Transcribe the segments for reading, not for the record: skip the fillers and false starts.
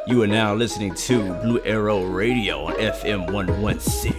You are now listening to Blue Arrow Radio on FM 116.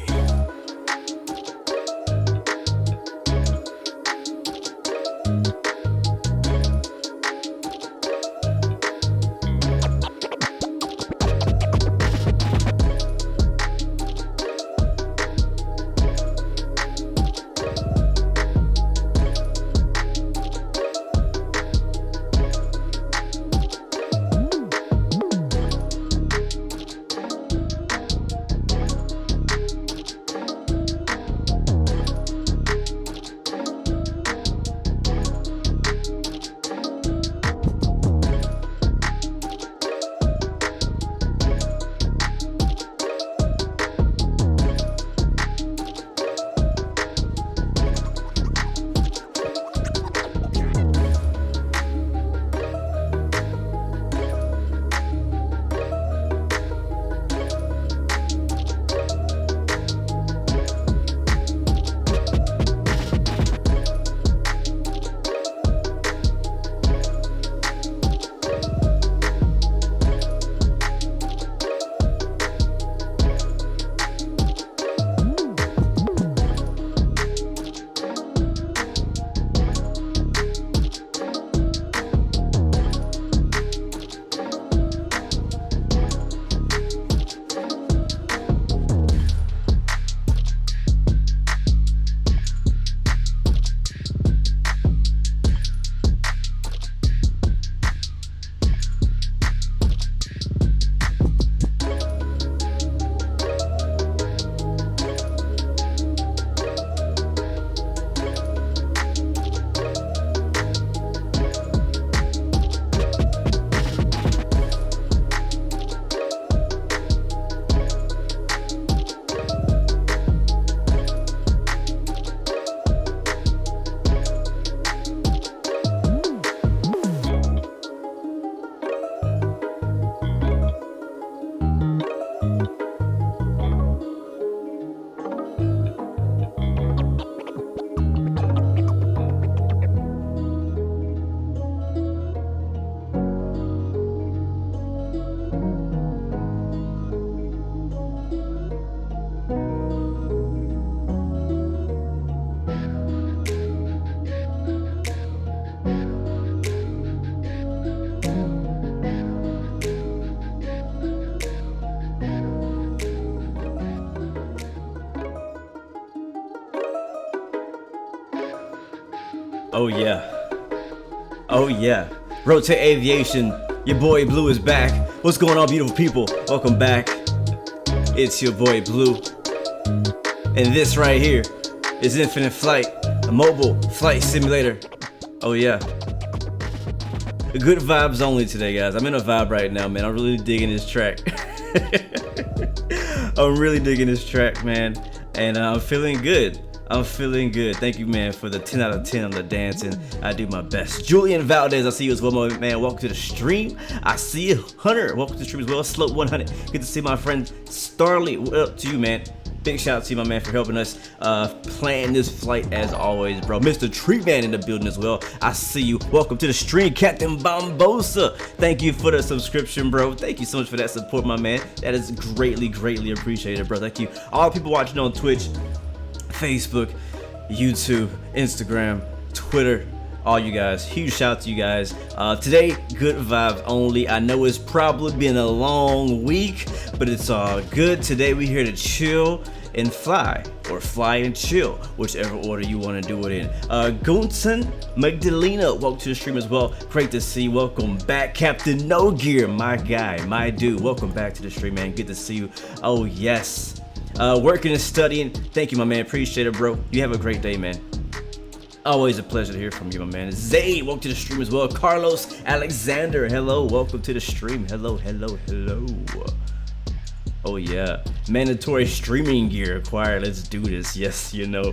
Oh yeah. Oh yeah. Rotate Aviation, your boy Blue is back. What's going on, beautiful people? Welcome back. It's your boy Blue. And this right here is Infinite Flight, a mobile flight simulator. Oh yeah. Good vibes only today, guys. I'm in a vibe right now, man. I'm really digging this track. I'm really digging this track, man. And I'm feeling good. I'm feeling good. Thank you, man, for the 10 out of 10 on the dancing. I do my best. Julian Valdez, I see you as well, my man. Welcome to the stream. I see you. Hunter, welcome to the stream as well. Slope 100. Good to see my friend Starly. What up to you, man? Big shout out to you, my man, for helping us plan this flight as always, bro. Mr. Tree Man in the building as well. I see you. Welcome to the stream, Captain Bombosa. Thank you for the subscription, bro. Thank you so much for that support, my man. That is greatly, greatly appreciated, bro. Thank you. All the people watching on Twitch, Facebook, YouTube, Instagram, Twitter, all you guys. Huge shout out to you guys. Today, good vibes only. I know it's probably been a long week, but it's all good. Today we're here to chill and fly, or fly and chill, whichever order you want to do it in. Gunson Magdalena, welcome to the stream as well. Great to see you. Welcome back, Captain No Gear, my guy, my dude. Welcome back to the stream, man. Good to see you. Oh yes. Working and studying. Thank you, my man. Appreciate it, bro. You have a great day, man. Always a pleasure to hear from you, my man. Zay, welcome to the stream as well. Carlos Alexander, hello. Welcome to the stream. Hello, hello, hello. Oh yeah, mandatory streaming gear acquired. Let's do this. Yes, you know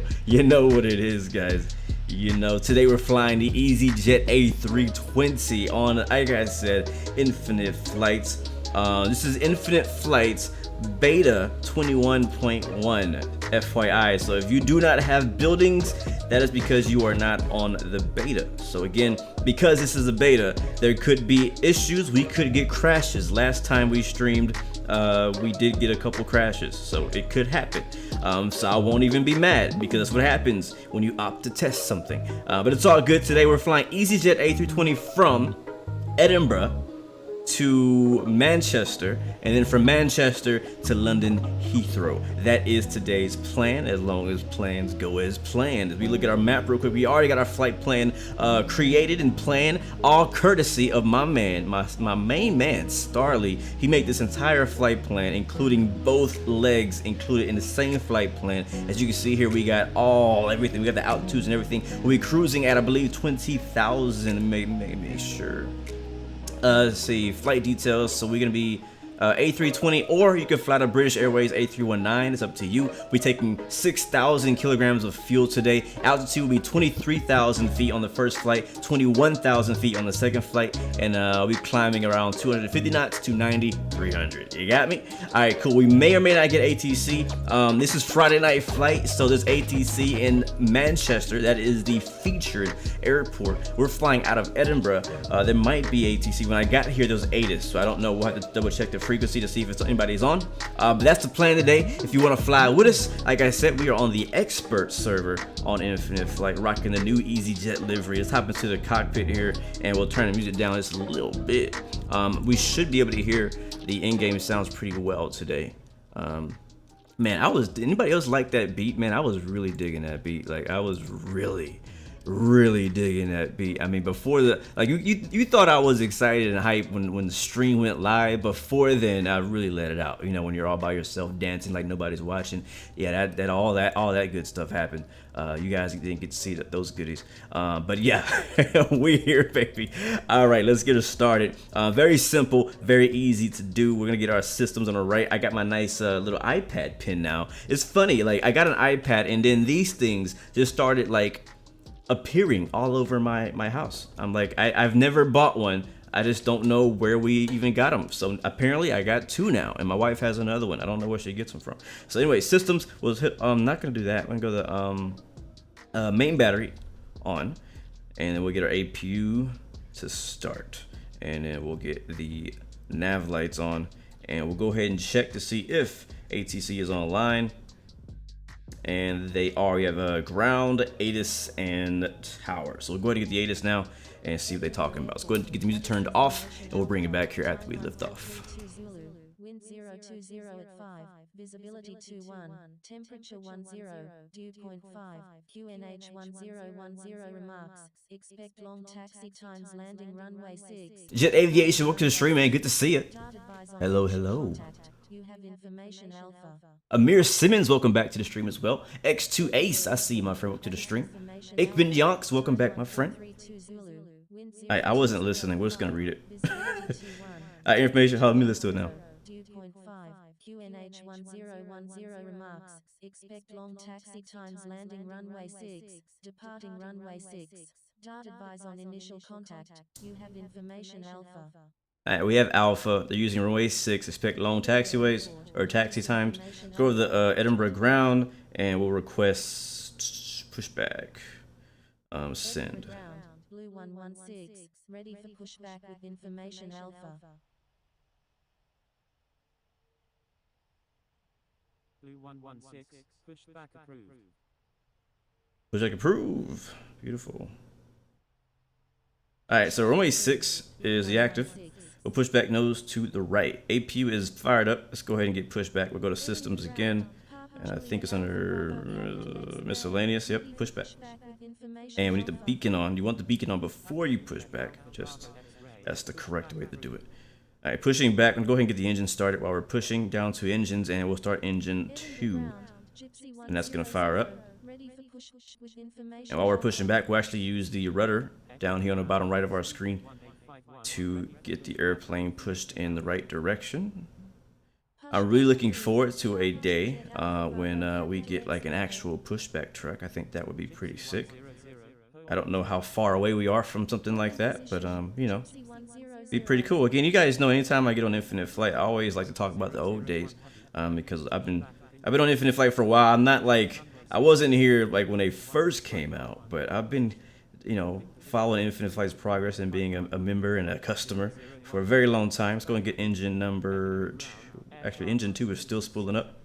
what it is, guys. You know, today we're flying the EasyJet A320 on, like I said, infinite flights. This is Infinite Flights Beta 21.1 FYI. So if you do not have buildings, that is because you are not on the beta. So again, because this is a beta, there could be issues. We could get crashes. Last time we streamed, we did get a couple crashes, so it could happen. So I won't even be mad, because that's what happens when you opt to test something. But it's all good. Today we're flying EasyJet A320 from Edinburgh to Manchester, and then from Manchester to London Heathrow. That is today's plan, as long as plans go as planned. As we look at our map real quick, we already got our flight plan created and planned, all courtesy of my man, my main man, Starly. He made this entire flight plan, including both legs included in the same flight plan. As you can see here, we got everything. We got the altitudes and everything. We'll be cruising at, I believe, 20,000, maybe sure. Let's see, flight details. So we're gonna be A320, or you could fly the British Airways A319. It's up to you. We're taking 6,000 kilograms of fuel today. Altitude will be 23,000 feet on the first flight, 21,000 feet on the second flight, and we'll be climbing around 250 knots, 290, 300. You got me? All right, cool. We may or may not get ATC. This is Friday night flight, so there's ATC in Manchester. That is the featured airport. We're flying out of Edinburgh. There might be ATC. When I got here, there was ATIS, so I don't know. We'll have to double check the frequency to see if anybody's on. But that's the plan today. If you want to fly with us, like I said, we are on the expert server on Infinite Flight, rocking the new EasyJet livery. Let's hop into the cockpit here, and we'll turn the music down just a little bit. We should be able to hear the in-game sounds pretty well today. Man, anybody else like that beat? Man, I was really digging that beat. Like, I was really digging that beat. I mean, before you thought I was excited and hyped when the stream went live. Before then, I really let it out. You know, when you're all by yourself dancing like nobody's watching. Yeah, all that good stuff happened. You guys didn't get to see those goodies. But yeah, we're here, baby. All right, let's get it started. Very simple, very easy to do. We're gonna get our systems on the right. I got my nice little iPad pin now. It's funny, like I got an iPad, and then these things just started like appearing all over my house. I'm like, I've never bought one. I just don't know where we even got them. So apparently I got two now, and my wife has another one. I don't know where she gets them from. So anyway, systems was hit. I'm not gonna do that. I'm gonna go the main battery on, and then we'll get our APU to start, and then we'll get the nav lights on, and we'll go ahead and check to see if ATC is online. And they are. We have ground, ATIS, and tower. So we'll go ahead and get the ATIS now and see what they're talking about. So go ahead and get the music turned off, and we'll bring it back here after we lift off. Wind 020 at 5, visibility 21, temperature 10, dew point 5, QNH 1010 remarks, expect long taxi times landing runway 6. Jet Aviation, welcome to the stream, man. Good to see you. Hello. You have information alpha. Amir Simmons, welcome back to the stream as well. X2 Ace, I see you, my friend. Welcome to the stream. Ikbin Yonks, welcome back, my friend. I wasn't listening. We're just gonna read it. Information. Let me listen to it now. Dew point 5, QNH 1010 remarks, expect long taxi times landing runway 6, departing runway 6. Dart advise on initial contact. You have information alpha. Alright, we have Alpha. They're using runway 6. Expect long taxiways or taxi times. Go to the Edinburgh ground, and we'll request pushback. Send. Blue 116, ready for pushback with information alpha. Blue 116, pushback approved. Pushback approve. Beautiful. Alright, so runway 6 is the active. We'll push back nose to the right. APU is fired up. Let's go ahead and get pushback. We'll go to systems again. And I think it's under miscellaneous. Yep, pushback. And we need the beacon on. You want the beacon on before you push back. That's the correct way to do it. All right, pushing back. I'm going to go ahead and get the engine started while we're pushing down to engines, and we'll start engine 2. And that's going to fire up. And while we're pushing back, we'll actually use the rudder down here on the bottom right of our screen to get the airplane pushed in the right direction. I'm really looking forward to a day when we get like an actual pushback truck. I think that would be pretty sick. I don't know how far away we are from something like that, but you know, Be pretty cool. Again, you guys know anytime I get on Infinite Flight, I always like to talk about the old days, because I've been on Infinite Flight for a while. I'm not like I wasn't here like when they first came out, but I've been, following Infinite Flight's progress and being a member and a customer for a very long time. Let's go and get engine number 2. Actually, engine 2 is still spooling up.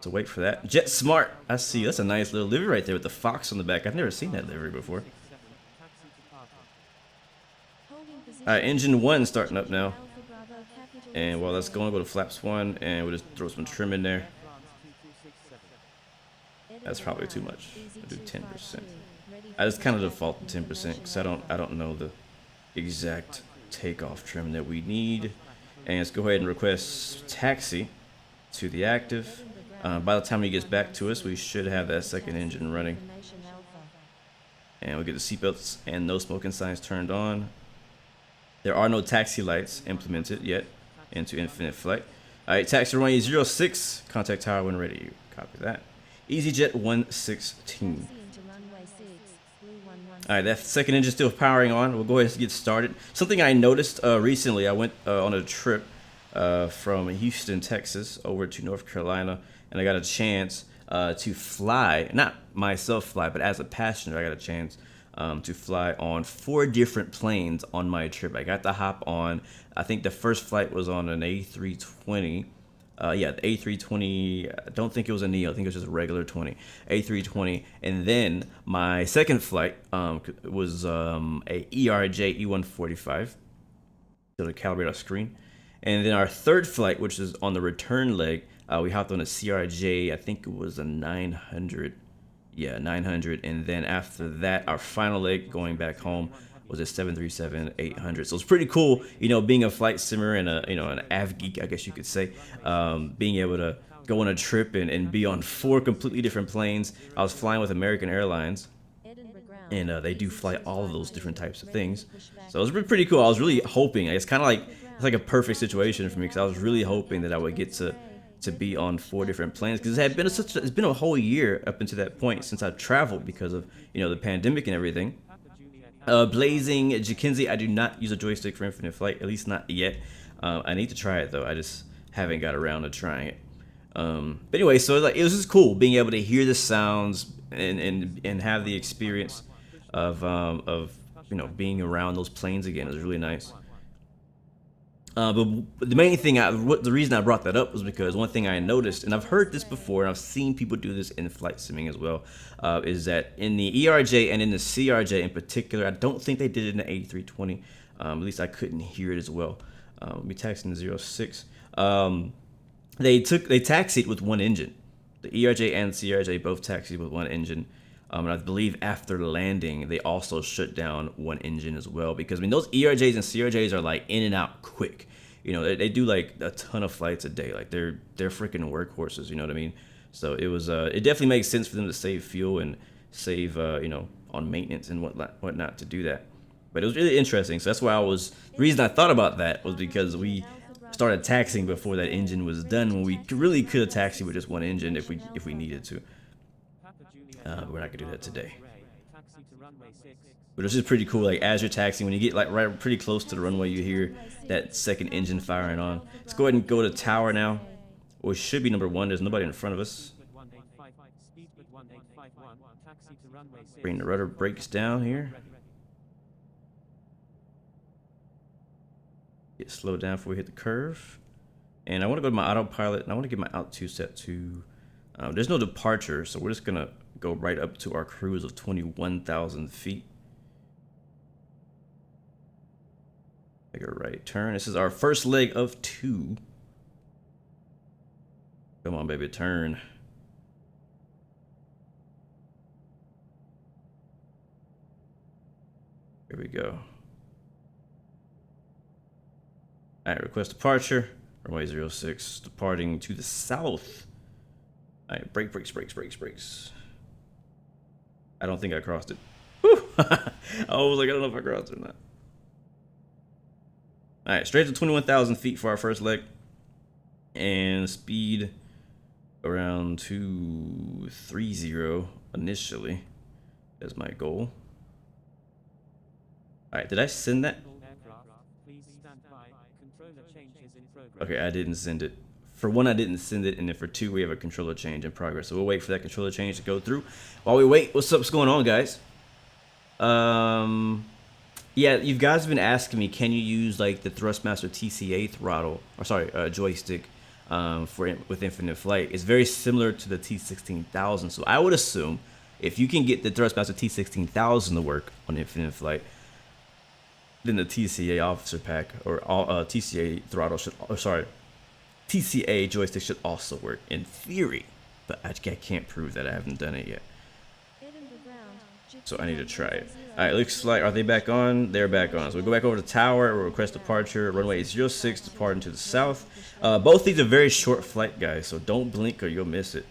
So wait for that. Jet Smart. I see. That's a nice little livery right there with the fox on the back. I've never seen that livery before. Alright, engine 1 starting up now. And well, let's go to flaps 1 and we'll just throw some trim in there. That's probably too much. I'll do 10%. I just kind of default to 10% because I don't know the exact takeoff trim that we need. And let's go ahead and request taxi to the active. By the time he gets back to us, we should have that second engine running. And we'll get the seatbelts and no smoking signs turned on. There are no taxi lights implemented yet into Infinite Flight. Alright, taxi runway 06, contact tower when ready. Copy that. EasyJet 116. Alright, that second engine still powering on. We'll go ahead and get started. Something I noticed recently, I went on a trip from Houston, Texas over to North Carolina, and I got a chance to fly, not myself fly, but as a passenger, I got a chance to fly on 4 different planes on my trip. I got to hop on, I think the first flight was on an A320. Yeah, the A320, I don't think it was a Neo, I think it was just a regular 20, A320. And then my second flight was a ERJ E145, so to calibrate our screen. And then our third flight, which is on the return leg, we hopped on a CRJ, I think it was a 900. Yeah, 900. And then after that, our final leg going back home was a 737-800. So it's pretty cool, being a flight simmer and an av geek, I guess you could say, being able to go on a trip and be on 4 completely different planes. I was flying with American Airlines, and they do fly all of those different types of things. So it was pretty cool. I was really hoping, it's kind of like, it's like a perfect situation for me, because I was really hoping that I would get to be on 4 different planes, because it's been a whole year up until that point since I've traveled because of the pandemic and everything. Blazing Jackenzie, I do not use a joystick for Infinite Flight, at least not yet. I need to try it though. I just haven't got around to trying it. But anyway, so it was just cool being able to hear the sounds and have the experience of being around those planes again. It was really nice. But the main thing, the reason I brought that up was because one thing I noticed, and I've heard this before, and I've seen people do this in flight simming as well, is that in the ERJ and in the CRJ in particular, I don't think they did it in the A320. At least I couldn't hear it as well. We taxied in 06. They taxied with 1 engine. The ERJ and CRJ both taxied with 1 engine. And I believe after landing, they also shut down 1 engine as well, because those ERJs and CRJs are like in and out quick. They do like a ton of flights a day. Like they're freaking workhorses. You know what I mean? So it was it definitely makes sense for them to save fuel and save on maintenance and whatnot to do that. But it was really interesting. So that's why the reason I thought about that was because we started taxiing before that engine was done, when we really could have taxied with just 1 engine if we needed to. We're not gonna do that today. But it's just pretty cool, like as you're taxiing, when you get like right pretty close to the runway, you hear that second engine firing on. Let's go ahead and go to tower now. Well, it should be number 1. There's nobody in front of us. Bring the rudder brakes down here. Get slowed down before we hit the curve. And I want to go to my autopilot, and I want to get my Alt2 set to. There's no departure, so we're just gonna go right up to our cruise of 21,000 feet. Take a right turn. This is our first leg of 2. Come on, baby, turn. Here we go. All right, request departure. Runway 06, departing to the south. All right, brakes. I don't think I crossed it. Whew. I was like, I don't know if I crossed it or not. All right, straight to 21,000 feet for our first leg. And speed around 230 initially. That's my goal. All right, did I send that? progress. Okay, I didn't send it. For one, I didn't send it, and then for two, we have a controller change in progress. So we'll wait for that controller change to go through. While we wait, what's going on, guys? Yeah, you guys have been asking me, can you use like the Thrustmaster TCA throttle, or sorry, joystick, with Infinite Flight? It's very similar to the T16000. So I would assume if you can get the Thrustmaster T16000 to work on Infinite Flight, then the TCA officer pack or TCA throttle should, or sorry, TCA joystick should also work in theory, but I can't prove that. I haven't done it yet, so I need to try it. All right, looks like, are they back on? They're back on. So we go back over to tower, we'll request departure, runway 06, departing to the south. Both these are very short flight, guys, so don't blink or you'll miss it.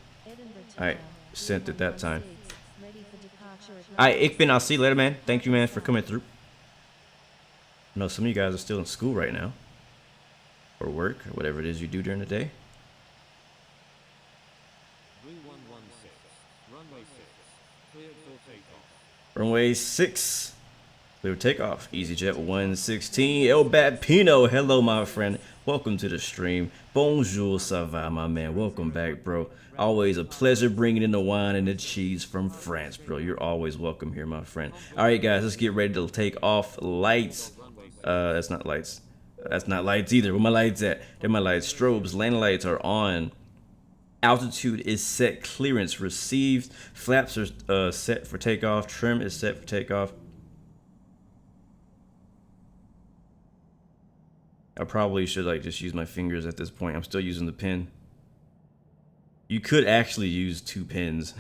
All right, sent it that time. All right, Ikbin, I'll see you later, man. Thank you, man, for coming through. I know some of you guys are still in school right now, or work, or whatever it is you do during the day. Blue 116, runway 6, cleared for takeoff. Runway 6, clear takeoff. EasyJet 116. El Pino, hello, my friend. Welcome to the stream. Bonjour, ça va, my man. Welcome back, bro. Always a pleasure bringing in the wine and the cheese from France, bro. You're always welcome here, my friend. All right, guys, let's get ready to take off. Lights. That's not lights. That's not lights either. Where my lights at? They're my lights. Strobes. Landing lights are on. Altitude is set. Clearance received. Flaps are set for takeoff. Trim is set for takeoff. I probably should like just use my fingers at this point. I'm still using the pen. You could actually use two pens.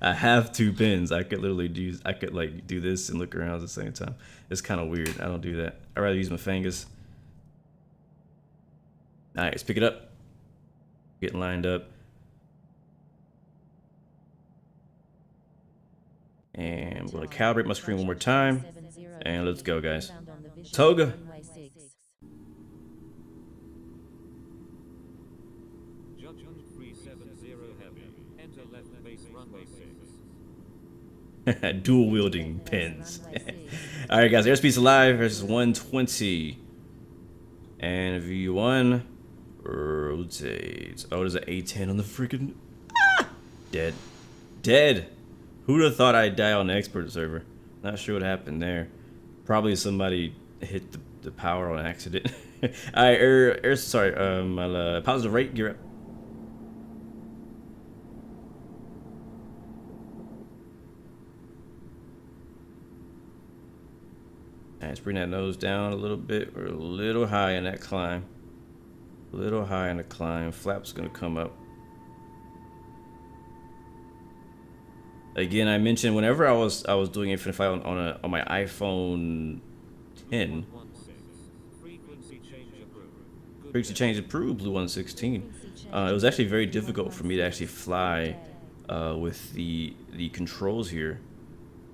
I have two pens. I could literally do. I could like do this and look around at the same time. It's kind of weird. I don't do that. I'd rather use my fingers. All right, let's pick it up. Getting lined up. And I'm going to calibrate my screen one more time. And let's go, guys. Toga. Judgment 370 heavy. Enter left base runway 6. Dual wielding pins. All right, guys. Airspeed's alive versus 120. And V1 rotates. Oh, there's an A10 on the freaking. Dead. Dead. Who'd have thought I'd die on the expert server? Not sure what happened there. Probably somebody hit the power on accident. All right, sorry. I'll positive rate. Gear up. All right, let's bring that nose down a little bit. We're a little high in that climb. A little high in the climb. Flap's gonna come up. Again, I mentioned whenever I was doing Infinite Flight on my iPhone 10. Frequency change approved. Blue 116. It was actually very difficult for me to actually fly with the controls here,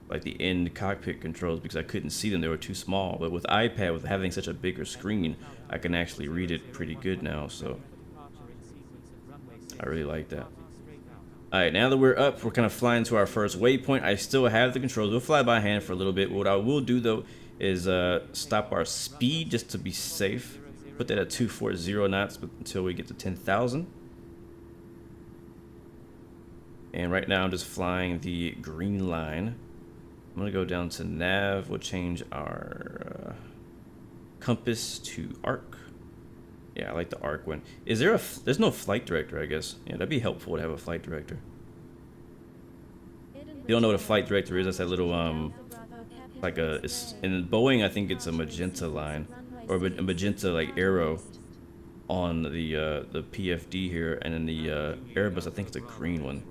like the end cockpit controls, because I couldn't see them. They were too small. But with iPad, with having such a bigger screen, I can actually read it pretty good now. So I really like that. All right, now that we're up, we're kind of flying to our first waypoint. I still have the controls. We'll fly by hand for a little bit. What I will do, though, is stop our speed just to be safe. Put that at 240 knots until we get to 10,000. And right now, I'm just flying the green line. I'm going to go down to nav. We'll change our compass to arc. Yeah, I like the arc one. Is there there's no flight director, I guess. Yeah, that'd be helpful to have a flight director. You don't know what a flight director is? That's that little like in Boeing, I think it's a magenta line or a magenta like arrow on the PFD here, and in the Airbus, I think it's a green one.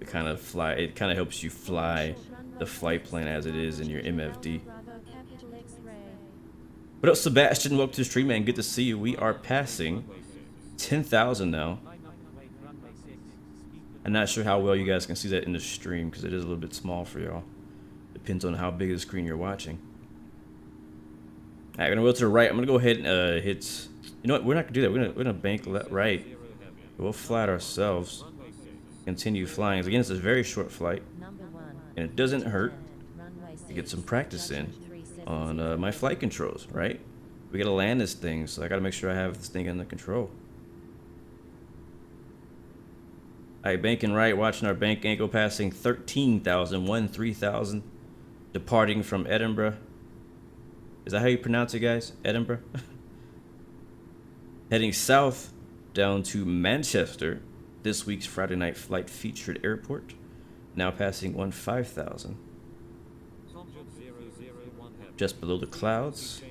It kind of helps you fly the flight plan as it is in your MFD. What up, Sebastian? Welcome to the stream, man. Good to see you. We are passing 10,000 now. I'm not sure how well you guys can see that in the stream because it is a little bit small for y'all. Depends on how big of the screen you're watching. All right, we're gonna go to the right. I'm gonna go ahead and hit. You know what? We're not gonna do that. We're gonna bank left, right. We'll fly it ourselves. Continue flying. Again, it's a very short flight, and it doesn't hurt to get some practice in on my flight controls, right? We gotta land this thing, so I gotta make sure I have this thing under control. Alright, banking right, watching our bank angle passing 13,000, 3,000, departing from Edinburgh. Is that how you pronounce it, guys? Edinburgh? Heading south down to Manchester. This week's Friday night flight featured airport. Now passing 15,000. Just below the clouds.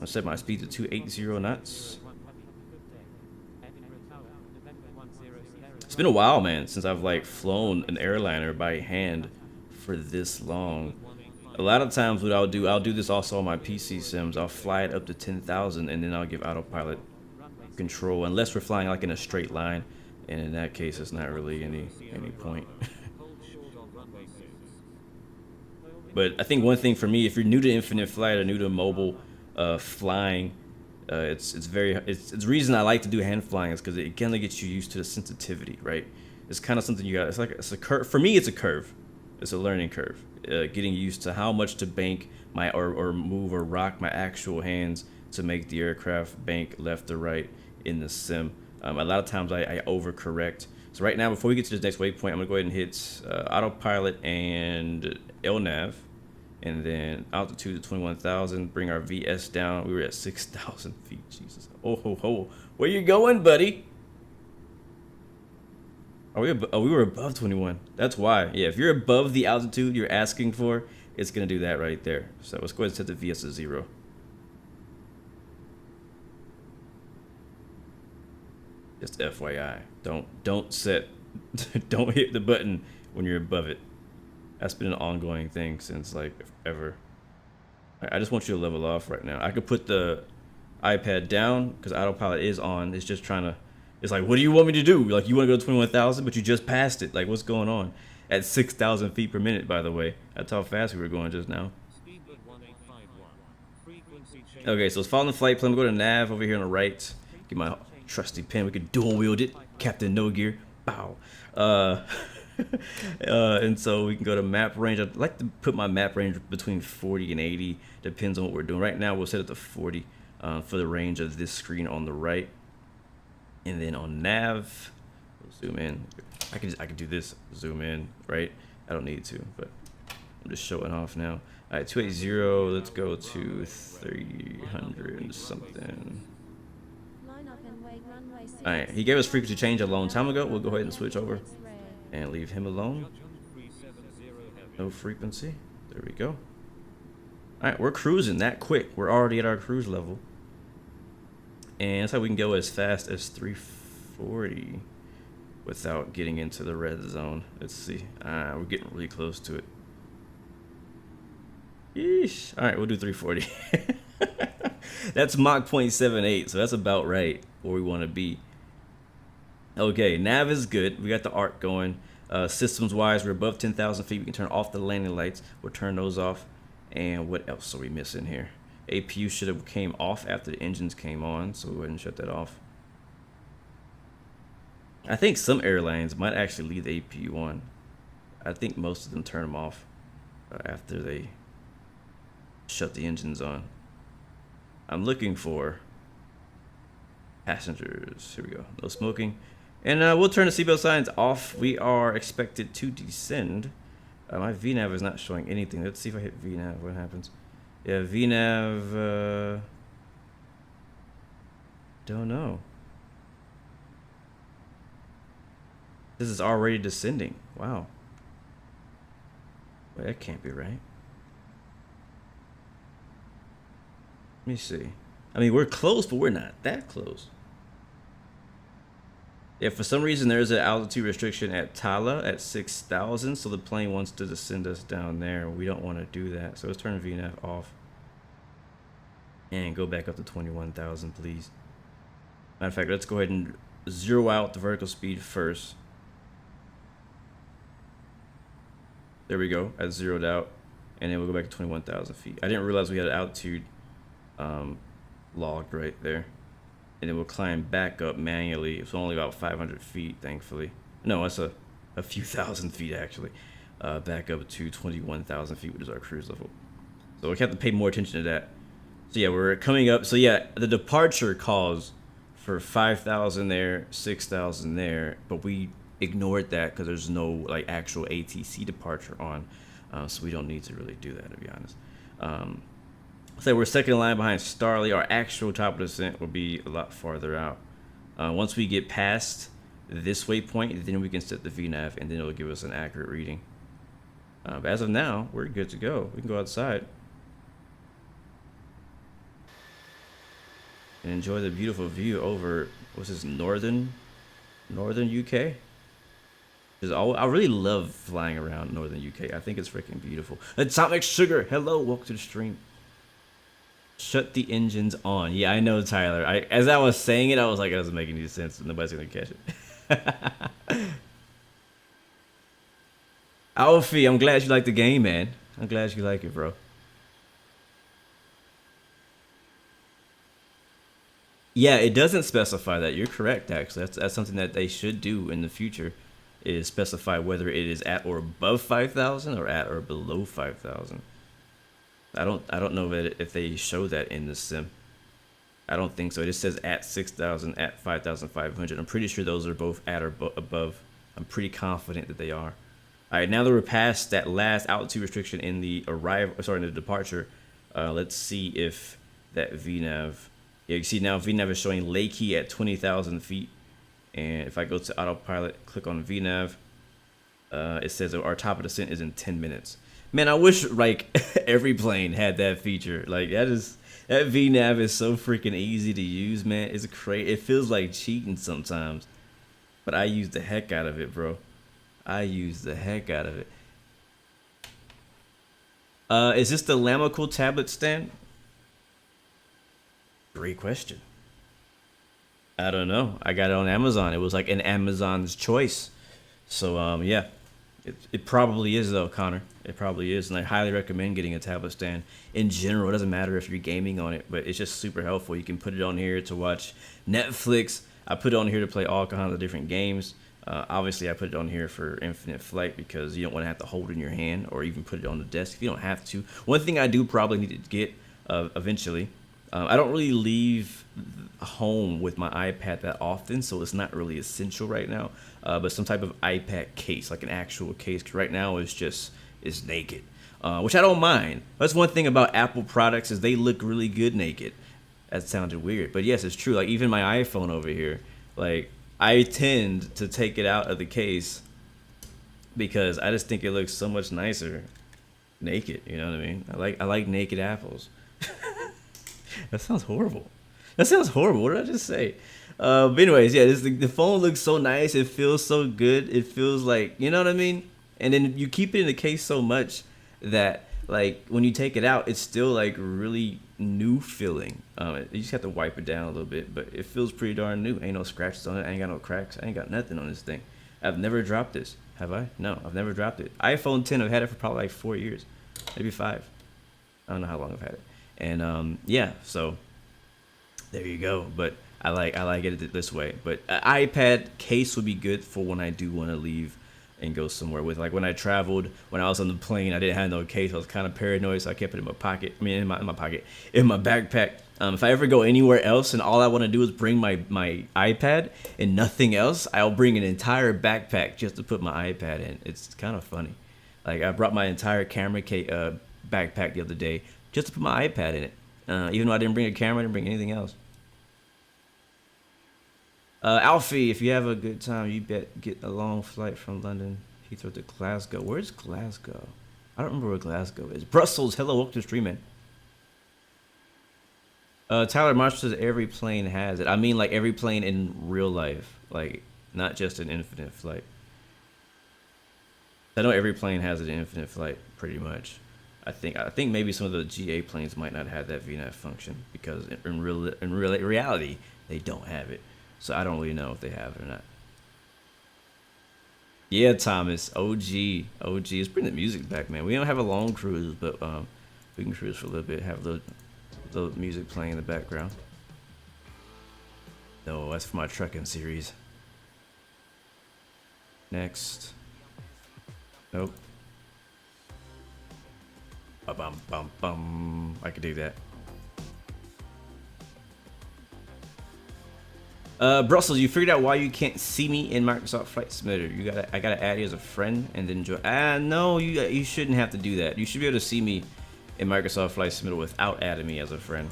I set my speed to 280 knots. It's been a while, man, since I've like flown an airliner by hand for this long. A lot of times what I'll do this also on my PC sims. I'll fly it up to 10,000 and then I'll give autopilot control, unless we're flying like in a straight line, and in that case it's not really any point. But I think one thing for me, if you're new to infinite flight or new to mobile flying, it's the reason I like to do hand flying is because it kind of gets you used to the sensitivity, right? It's kind of something you got. It's a curve. For me, it's a curve. It's a learning curve. Getting used to how much to bank my or move or rock my actual hands to make the aircraft bank left or right in the sim. A lot of times I overcorrect. So right now, before we get to this next waypoint, I'm gonna go ahead and hit autopilot and LNAV, and then altitude to 21,000. Bring our VS down. We were at 6,000 feet. Jesus. Oh ho ho. Where you going, buddy? We were above 21. That's why. Yeah, if you're above the altitude you're asking for, it's gonna do that right there. So let's go ahead and set the VS to 0. Just FYI, don't set, don't hit the button when you're above it. That's been an ongoing thing since like ever. I just want you to level off right now. I could put the iPad down because autopilot is on. It's just trying to. It's like, what do you want me to do? Like, you want to go to 21,000, but you just passed it. Like, what's going on? At 6,000 feet per minute, by the way. That's how fast we were going just now. Okay, so it's following the flight plan. We go to nav over here on the right. Get my trusty pen. We can dual wield it. Captain No Gear. Bow. And so we can go to map range. I'd like to put my map range between 40 and 80. Depends on what we're doing. Right now, we'll set it to 40 for the range of this screen on the right. And then on nav, we'll zoom in. I can do this, zoom in, right? I don't need to, but I'm just showing off now. All right, 280, let's go to 300 something. All right, he gave us frequency change a long time ago. We'll go ahead and switch over and leave him alone. No frequency, there we go. All right, we're cruising that quick. We're already at our cruise level. And that's how we can go as fast as 340 without getting into the red zone. Let's see. We're getting really close to it. Yeesh. All right, we'll do 340. That's Mach 0.78, so that's about right where we want to be. Okay, nav is good. We got the arc going. Systems-wise, we're above 10,000 feet. We can turn off the landing lights. We'll turn those off. And what else are we missing here? APU should have came off after the engines came on, so we'll go ahead and shut that off. I think some airlines might actually leave the APU on. I think most of them turn them off after they shut the engines on. I'm looking for passengers. Here we go. No smoking. And we'll turn the seatbelt signs off. We are expected to descend. My VNAV is not showing anything. Let's see if I hit VNAV. What happens? Yeah, VNAV, don't know. This is already descending. Wow. Wait, that can't be right. Let me see. I mean, we're close, but we're not that close. Yeah, for some reason, there's an altitude restriction at Tala at 6,000, so the plane wants to descend us down there. We don't want to do that, so let's turn VNAV off. And go back up to 21,000, please. Matter of fact, let's go ahead and zero out the vertical speed first. There we go, I zeroed out. And then we'll go back to 21,000 feet. I didn't realize we had an altitude logged right there. And then we'll climb back up manually. It's only about 500 feet, thankfully. No, it's a few thousand feet, actually. Back up to 21,000 feet, which is our cruise level. So So we have to pay more attention to that. So yeah, we're coming up. So yeah, the departure calls for 5,000 there, 6,000 there, but we ignored that because there's no like actual ATC departure on, so we don't need to really do that, to be honest. So we're second in line behind Starly. Our actual top of descent will be a lot farther out. Once we get past this waypoint, then we can set the VNAV, and then it'll give us an accurate reading. But as of now, we're good to go. We can go outside and enjoy the beautiful view over, what's this, northern UK? I really love flying around northern UK. I think it's freaking beautiful. Atomic Sugar, hello, welcome to the stream. Shut the engines on. Yeah, I know, Tyler. As I was saying it, I was like, it doesn't make any sense. Nobody's gonna catch it. Alfie, I'm glad you like the game, man. I'm glad you like it, bro. Yeah, it doesn't specify that. You're correct, actually. That's something that they should do in the future, is specify whether it is at or above 5,000 or at or below 5,000. I don't know if they show that in the sim. I don't think so. It just says at 6,000, at 5,500. I'm pretty sure those are both at or above. I'm pretty confident that they are. All right, now that we're past that last altitude restriction in the in the departure, let's see if that VNAV. Yeah, you see now VNAV is showing Lakey at 20,000 feet. And if I go to autopilot, click on VNAV, it says that our top of descent is in 10 minutes. Man, I wish like every plane had that feature. Like that VNAV is so freaking easy to use, man. It's crazy. It feels like cheating sometimes, but I use the heck out of it, bro. I use the heck out of it. Is this the Lamical tablet stand? Great question. I don't know. I got it on Amazon. It was like an Amazon's choice. So yeah, it probably is though, Connor. It probably is, and I highly recommend getting a tablet stand in general. It doesn't matter if you're gaming on it, but it's just super helpful. You can put it on here to watch Netflix. I put it on here to play all kinds of different games. Obviously, I put it on here for infinite flight because you don't want to have to hold it in your hand or even put it on the desk if you don't have to. One thing I do probably need to get eventually, I don't really leave home with my iPad that often, so it's not really essential right now. But some type of iPad case, like an actual case. 'Cause right now it's naked, which I don't mind. That's one thing about Apple products is they look really good naked. That sounded weird, but yes, it's true. Like even my iPhone over here, like I tend to take it out of the case because I just think it looks so much nicer naked. You know what I mean? I like naked apples. That sounds horrible. That sounds horrible. What did I just say? But anyways, yeah, the phone looks so nice. It feels so good. It feels like, you know what I mean? And then you keep it in the case so much that like when you take it out, it's still like really new feeling. You just have to wipe it down a little bit, but it feels pretty darn new. Ain't no scratches on it. I ain't got no cracks. I ain't got nothing on this thing. I've never dropped this. Have I? No, I've never dropped it. iPhone 10, I've had it for probably like 4 years, maybe 5. I don't know how long I've had it. And yeah, so there you go. But I like it this way. But an iPad case would be good for when I do want to leave and go somewhere with. Like when I traveled, when I was on the plane, I didn't have no case. I was kind of paranoid, so I kept it in my pocket. I mean, in my pocket, in my backpack. If I ever go anywhere else and all I want to do is bring my iPad and nothing else, I'll bring an entire backpack just to put my iPad in. It's kind of funny. Like I brought my entire camera backpack the other day just to put my iPad in it. Even though I didn't bring a camera, I didn't bring anything else. Alfie, if you have a good time, you bet get a long flight from London Heathrow to Glasgow. Where's Glasgow? I don't remember where Glasgow is. Brussels. Hello, welcome to stream, man. Tyler Marshall says every plane has it. I mean, like every plane in real life, like not just an infinite flight. I know every plane has an infinite flight, pretty much. I think maybe some of the GA planes might not have that VNAV function because in reality they don't have it. So I don't really know if they have it or not. Yeah, Thomas, OG. Let's bring the music back, man. We don't have a long cruise, but we can cruise for a little bit. Have the music playing in the background. No, that's for my trucking series. Next. Nope. Bum bum bum. I could do that. Brussels, you figured out why you can't see me in Microsoft Flight Simulator. I gotta add you as a friend and then join. No, you shouldn't have to do that. You should be able to see me in Microsoft Flight Simulator without adding me as a friend.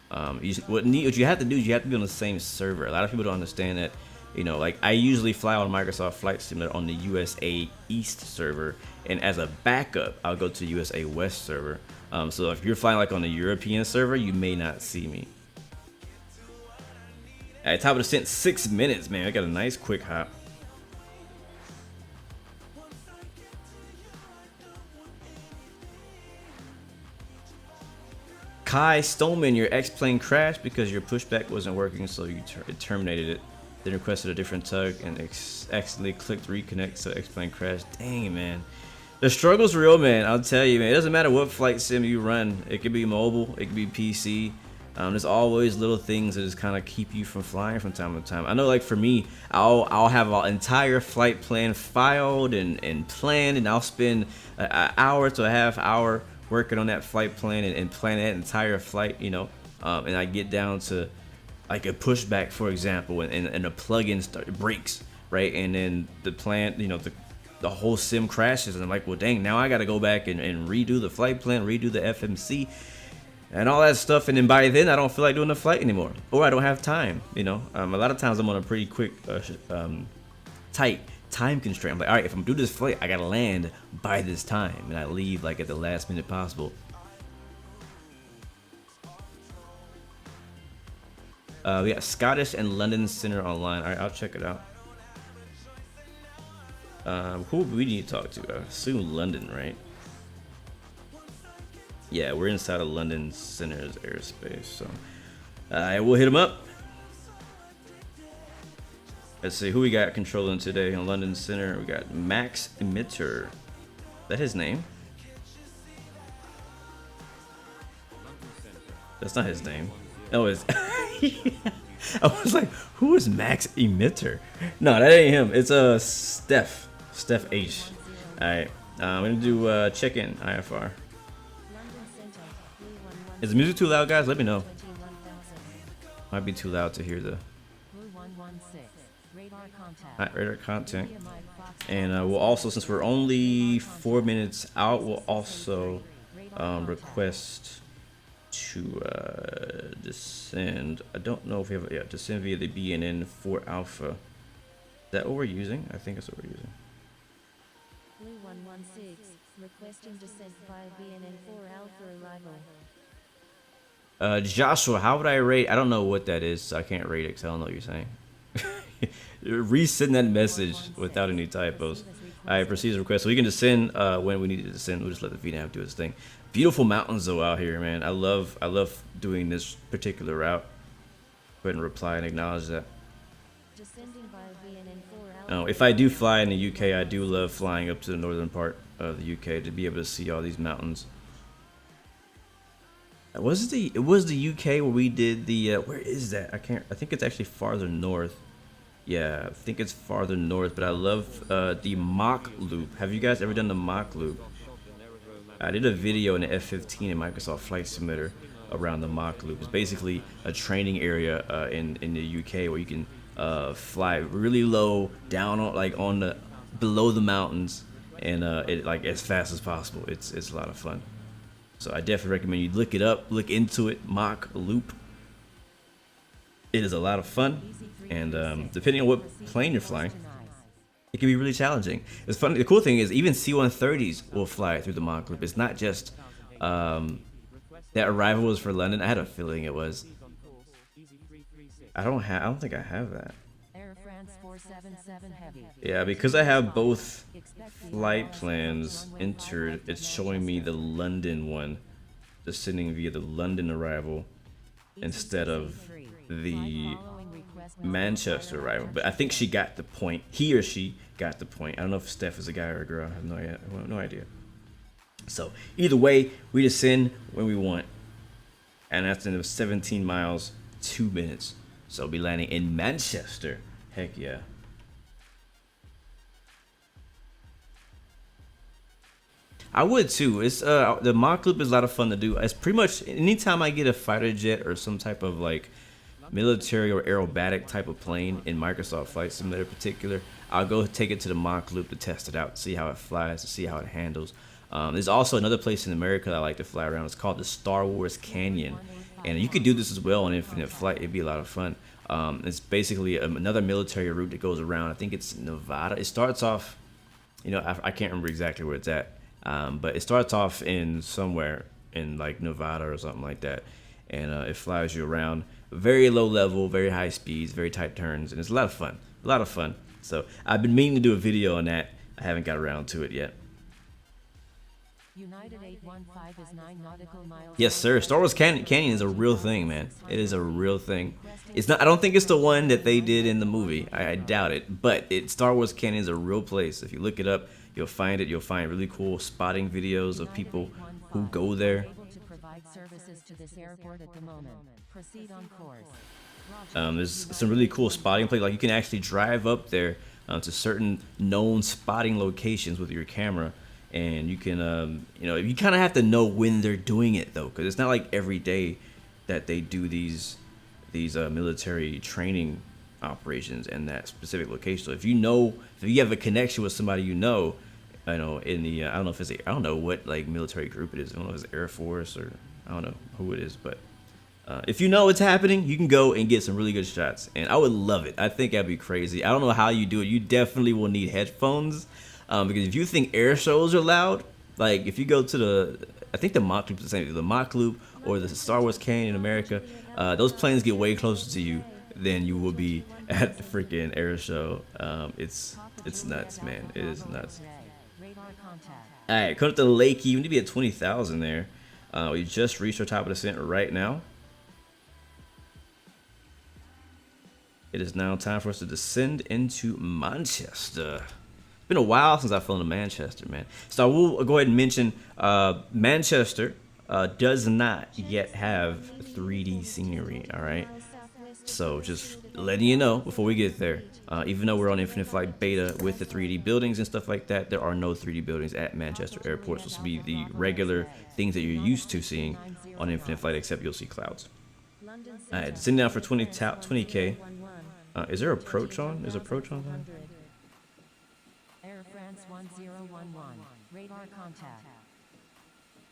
What you have to do is you have to be on the same server. A lot of people don't understand that. You know, like I usually fly on Microsoft Flight Simulator on the USA East server, and as a backup, I'll go to USA West server. So if you're flying like on the European server, you may not see me. At top of the descent, 6 minutes, man. I got a nice quick hop. Kai Stoneman, your X-plane crashed because your pushback wasn't working, so you terminated it. Then requested a different tug and accidentally clicked reconnect, so X-plane crashed. Dang, man. The struggle's real, man. I'll tell you, man. It doesn't matter what flight sim you run. It could be mobile, it could be PC. There's always little things that just kind of keep you from flying from time to time. I know, like for me, I'll have an entire flight plan filed and planned, and I'll spend an hour to a half hour working on that flight plan and planning that entire flight, you know. And I get down to like a pushback, for example, and a plugin breaks, right? And then the plan, you know, the whole sim crashes, and I'm like, well, dang, now I got to go back and redo the flight plan, redo the FMC. And all that stuff, and then by then I don't feel like doing the flight anymore, or I don't have time. You know, a lot of times I'm on a pretty quick, tight time constraint. I'm like, all right, if I'm doing this flight, I gotta land by this time, and I leave like at the last minute possible. We got Scottish and London Center online. All right, I'll check it out. Who do we need to talk to? I assume London, right? Yeah, we're inside of London Center's airspace, so we'll hit him up. Let's see who we got controlling today on London Center. We got Max Emitter. Is that his name? That's not his name. No, it's. I was like, who is Max Emitter? No, that ain't him. It's Steph H. All right, I'm gonna do check-in IFR. Is the music too loud, guys? Let me know. Might be too loud to hear the radar content. And we'll also, since we're only 4 minutes out, we'll also request to descend. I don't know if we have descend via the BNN 4 Alpha. Is that what we're using? I think that's what we're using. Blue 116, requesting descent via BNN 4 Alpha arrival. Joshua, how would I rate? I don't know what that is, so I can't rate it because I don't know what you're saying. Resend that message without any typos. I proceed to request. So we can descend when we need to descend. We'll just let the VNAV do its thing. Beautiful mountains though out here, man. I love doing this particular route. Go ahead and reply and acknowledge that. If I do fly in the UK, I do love flying up to the northern part of the UK to be able to see all these mountains. It was the UK where we did the where is that? I think it's actually farther north. Yeah, I think it's farther north, but I love the Mach loop. Have you guys ever done the Mach loop? I did a video in the F-15 in Microsoft Flight Simulator around the Mach loop. It's basically a training area in the UK where you can fly really low down on the below the mountains and it like as fast as possible. It's a lot of fun. So I definitely recommend you look it up, look into it. Mach loop. It is a lot of fun, and depending on what plane you're flying, it can be really challenging. It's funny. The cool thing is even C-130s will fly through the Mach loop. It's not just that arrival was for London. I had a feeling it was. I don't think I have that. Yeah, because I have both flight plans entered, it's showing me the London one, descending via the London arrival instead of the Manchester arrival. But I think she got the point. He or she got the point. I don't know if Steph is a guy or a girl. I have no idea. So either way, we descend when we want, and that's in 17 miles, 2 minutes. So we'll be landing in Manchester. Heck yeah. I would too. It's the mock loop is a lot of fun to do. It's pretty much anytime I get a fighter jet or some type of like military or aerobatic type of plane in Microsoft Flight Simulator in particular, I'll go take it to the mock loop to test it out, see how it flies, to see how it handles. There's also another place in America that I like to fly around. It's called the Star Wars Canyon, and you could do this as well on Infinite Flight. It'd be a lot of fun. It's basically another military route that goes around. I think it's Nevada. It starts off, you know, I can't remember exactly where it's at, but it starts off in somewhere in like Nevada or something like that, and it flies you around. Very low level, very high speeds, very tight turns, and it's a lot of fun. A lot of fun. So I've been meaning to do a video on that. I haven't got around to it yet. United 815 is 9 nautical miles. Yes, sir. Star Wars Canyon is a real thing, man. It is a real thing. It's not. I don't think it's the one that they did in the movie. I doubt it. But Star Wars Canyon is a real place. If you look it up, you'll find it. You'll find really cool spotting videos of people who go there. Able to provide services to this airport at the moment. Proceed on course. There's some really cool spotting places. Like you can actually drive up there to certain known spotting locations with your camera, and you can, you know, you kind of have to know when they're doing it though, because it's not like every day that they do these military training operations in that specific location. So if you know, if you have a connection with somebody you know in the I don't know if it's I don't know what like military group it is. I don't know if it's Air Force or I don't know who it is, but if you know what's happening, you can go and get some really good shots, and I would love it. I think that'd be crazy. I don't know how you do it. You definitely will need headphones, because if you think air shows are loud, like if you go to I think the mock loop is the same, the mock loop or the Star Wars Canyon in America, those planes get way closer to you than you will be at the freaking air show. It's nuts, man. It is nuts. All right, come up to the Lakey. We need to be at 20,000 there. We just reached our top of the descent right now. It is now time for us to descend into Manchester. It's been a while since I've flown to Manchester, man. So I will go ahead and mention Manchester does not yet have 3D scenery, all right? So just letting you know before we get there. Even though we're on Infinite Flight Beta with the 3D buildings and stuff like that, there are no 3D buildings at Manchester Airport. So this will be the regular things that you're used to seeing on Infinite Flight, except you'll see clouds. All right, sitting down for 20K. Is there approach on? Is approach on? Air France 1011. Radar contact.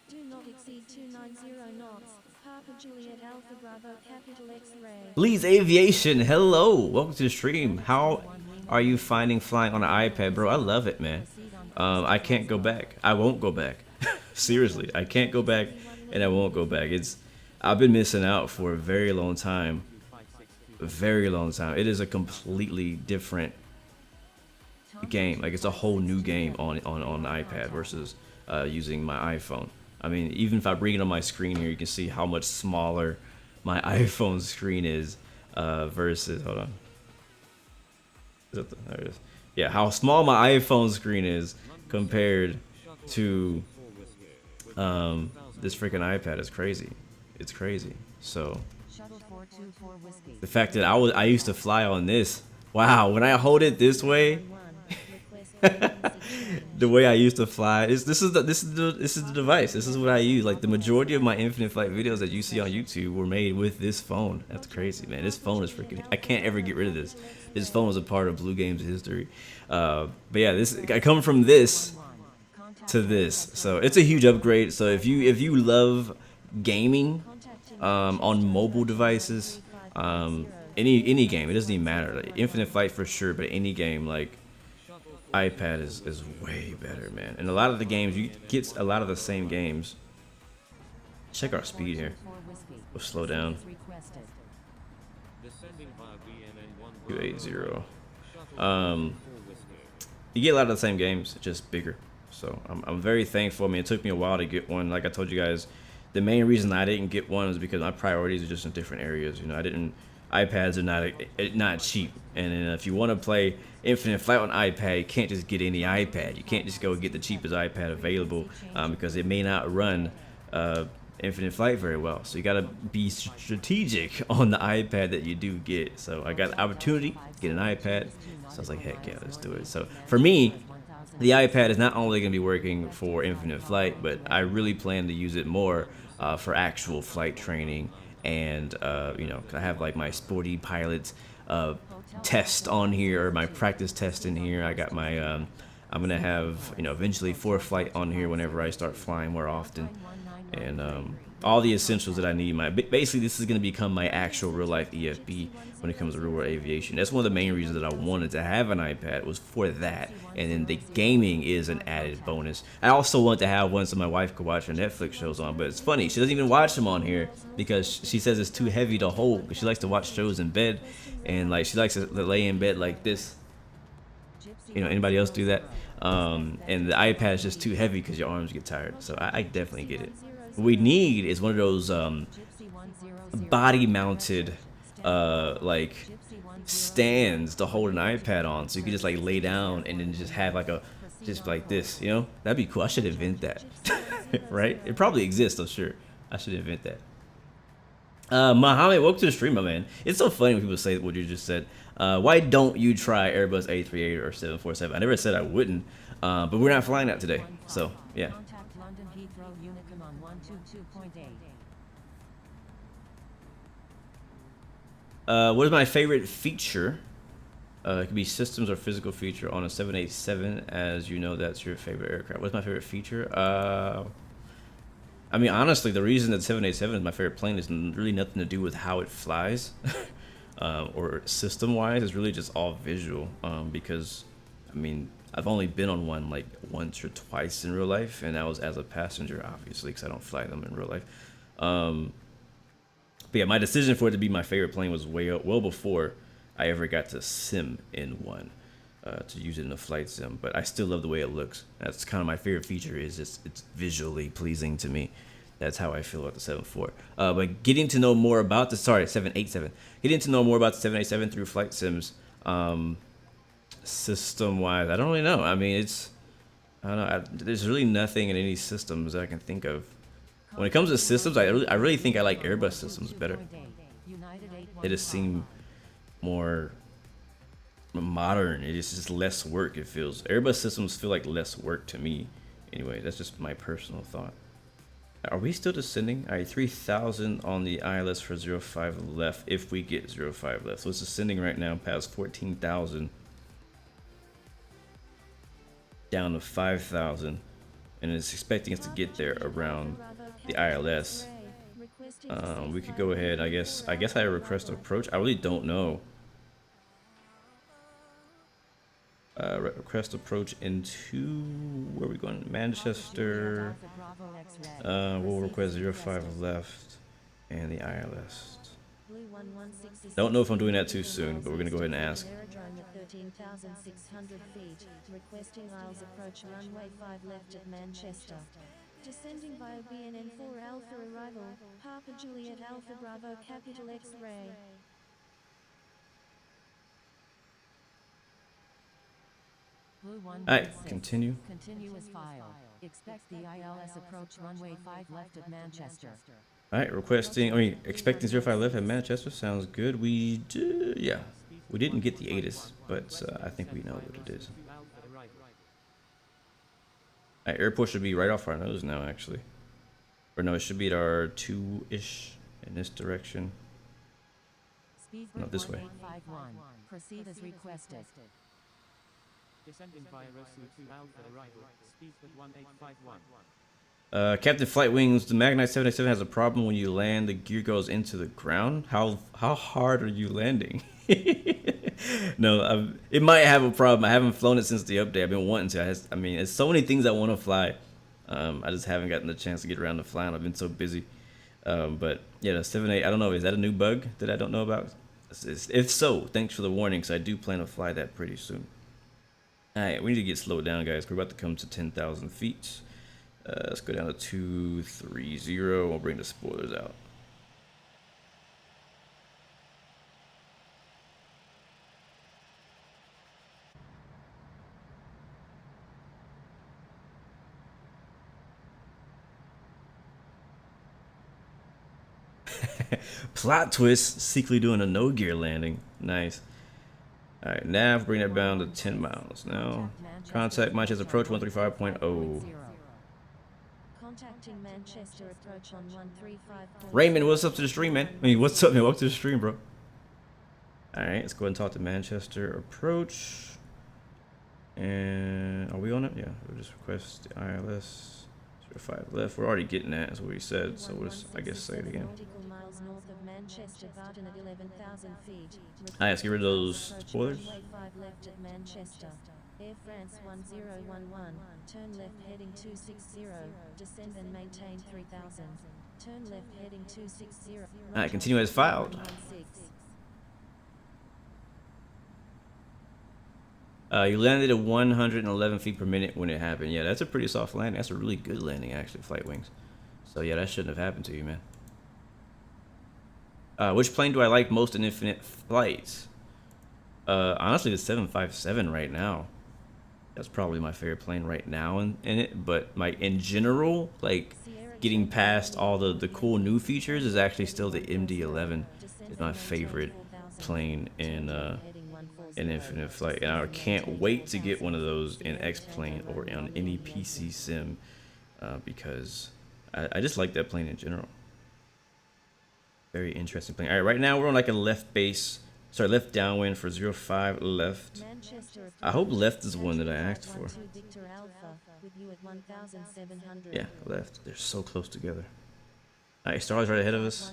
Do not exceed 290 knots. Papa Juliet Alpha Bravo Capital X-Ray. Lee's Aviation, hello. Welcome to the stream. How are you finding flying on an iPad, bro? I love it, man. I can't go back. I won't go back. Seriously, I can't go back, and I won't go back. I've been missing out for a very long time. A very long time. It is a completely different game. Like it's a whole new game on iPad versus using my iPhone. I mean, even if I bring it on my screen here, you can see how much smaller my iPhone screen is versus, hold on. There it is. Yeah, how small my iPhone screen is compared to this freaking iPad is crazy. It's crazy. So the fact that I used to fly on this, wow, when I hold it this way, the way I used to fly, this is the device. This is what I use. Like the majority of my Infinite Flight videos that you see on YouTube were made with this phone. That's crazy, man. This phone is freaking. I can't ever get rid of this. This phone was a part of Blue Games history. But yeah, I come from this to this, so it's a huge upgrade. So if you love gaming on mobile devices, any game, it doesn't even matter. Like Infinite Flight for sure, but any game like iPad is way better, man. And a lot of the games, you get a lot of the same games. Check our speed here. We'll slow down. 280. You get a lot of the same games, just bigger. So I'm very thankful. I mean, it took me a while to get one. Like I told you guys, the main reason I didn't get one is because my priorities are just in different areas. You know, iPads are not cheap, and then if you want to play Infinite Flight on iPad, you can't just get any iPad. You can't just go get the cheapest iPad available because it may not run Infinite Flight very well. So you got to be strategic on the iPad that you do get. So I got the opportunity to get an iPad, so I was like, heck yeah, let's do it. So for me, the iPad is not only going to be working for infinite flight, but I really plan to use it more for actual flight training. And I have like my sporty pilot test on here, or my practice test in here. I got my I'm gonna have eventually for flight on here whenever I start flying more often, and all the essentials that I need. Basically, this is gonna become my actual real life EFB when it comes to real world aviation. That's one of the main reasons that I wanted to have an iPad, was for that, and then the gaming is an added bonus. I also want to have one so my wife could watch her Netflix shows on, but it's funny, she doesn't even watch them on here because she says it's too heavy to hold. She likes to watch shows in bed, and like she likes to lay in bed like this. Anybody else do that? And the iPad is just too heavy because your arms get tired. So I definitely get it. What we need is one of those body-mounted like stands to hold an iPad on, so you can just like lay down and then just have like just like this. That'd be cool. I should invent that. Right? It probably exists, I'm sure. I should invent that. Mohammed, welcome to the stream, my man. It's so funny when people say what you just said. Why don't you try Airbus A380 or 747? I never said I wouldn't, but we're not flying that today. So, yeah. What is my favorite feature? It could be systems or physical feature on a 787, as you know that's your favorite aircraft. What's my favorite feature? I mean, honestly, the reason that 787 is my favorite plane is really nothing to do with how it flies or system-wise. It's really just all visual because, I mean, I've only been on one like once or twice in real life, and that was as a passenger, obviously, because I don't fly them in real life. But yeah, my decision for it to be my favorite plane was well before I ever got to sim in one, to use it in a flight sim. But I still love the way it looks. That's kind of my favorite feature, is it's visually pleasing to me. That's how I feel about the 7.4. But getting to know more about the 787. Getting to know more about the 787 through flight sims, system-wise, I don't really know. I mean, I don't know. There's really nothing in any systems that I can think of. When it comes to systems, I really think I like Airbus systems better. They just seem more modern. It's just less work, it feels. Airbus systems feel like less work to me. Anyway, that's just my personal thought. Are we still descending? All right, 3,000 on the ILS for 05 left, if we get 05 left. So it's descending right now past 14,000. Down to 5,000. And it's expecting us to get there around the ILS. We could go ahead, I guess I request approach. I really don't know. Request approach into, where are we going? Manchester. We'll request 05 left and the ILS. Don't know if I'm doing that too soon, but we're gonna go ahead and ask. 13,600 feet, requesting Isles approach runway 5 left at Manchester. Descending via BNN4 Alpha arrival, Papa Juliet Alpha Bravo capital X-ray. Alright, continue. Continuous file. Expect the ILS approach runway 5 left at Manchester. Alright, expecting 05 left at Manchester. Sounds good. We didn't get the ATIS, but I think we know what it is. Alright, airport should be right off our nose now, actually. Or no, it should be at our 2-ish in this direction. No, this way. Proceed as requested. Descending via Rosu to Alpha arrival, speed at 1851. Captain Flight Wings, the Magnite 787 has a problem when you land. The gear goes into the ground. How hard are you landing? No, it might have a problem. I haven't flown it since the update. I've been wanting to. I mean, it's so many things I want to fly. I just haven't gotten the chance to get around to flying. I've been so busy. But yeah, the 7.8. I don't know. Is that a new bug that I don't know about? If so, thanks for the warning. So I do plan to fly that pretty soon. All right, we need to get slowed down, guys. We're about to come to 10,000 feet. Let's go down to 230. We'll bring the spoilers out. Plot twist, secretly doing a no gear landing. Nice. All right, nav, bring that down to 10 miles now. Contact Manchester approach 135.0. Contacting Manchester approach on 135. Raymond, what's up to the stream, man? I mean, what's up, man? Welcome to the stream, bro. All right, let's go ahead and talk to Manchester approach. And are we on it? Yeah, we'll just request the ILS 05 left. We're already getting that, that's what we said. So we'll just, I guess, say it again. Alright, let's get rid of those spoilers. Air France 1011, turn left heading 260, descend and maintain 3000. Turn left heading 260. Alright, continue as filed. You landed at 111 feet per minute when it happened. Yeah, that's a pretty soft landing. That's a really good landing, actually, Flight Wings. So yeah, that shouldn't have happened to you, man. Which plane do I like most in Infinite Flight? Honestly, the 757 right now. That's probably my favorite plane right now in it. But in general, like getting past all the cool new features is actually still the MD-11 is my favorite plane in Infinite Flight, and I can't wait to get one of those in X-Plane or on any PC sim because I just like that plane in general. Very interesting plane. All right, right now we're on like a left base, sorry, left downwind for 05 left. I hope left is one that I asked for. Yeah, left. They're so close together. All right, Star's right ahead of us.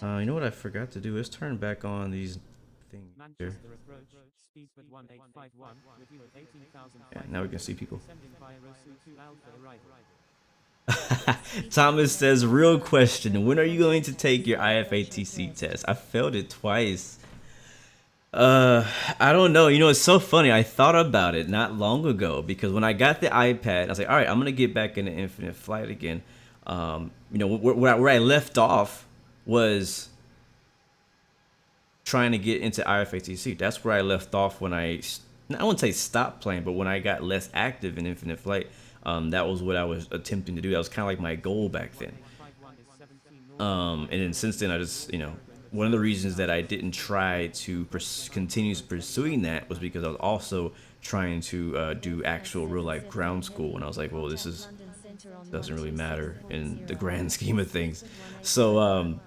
You know what I forgot to do is turn back on these things here. Yeah, now we can see people. Thomas says, real question, when are you going to take your IFATC test? I failed it twice. I don't know. You know, it's so funny. I thought about it not long ago because when I got the iPad, I was like, all right, I'm going to get back into Infinite Flight again. You know, where I left off was trying to get into IFATC. That's where I left off when I wouldn't say stopped playing, but when I got less active in Infinite Flight. That was what I was attempting to do. That was kind of like my goal back then. And then since then, I just, you know, one of the reasons that I didn't try to continue pursuing that was because I was also trying to do actual real life ground school. And I was like, well, this doesn't really matter in the grand scheme of things. So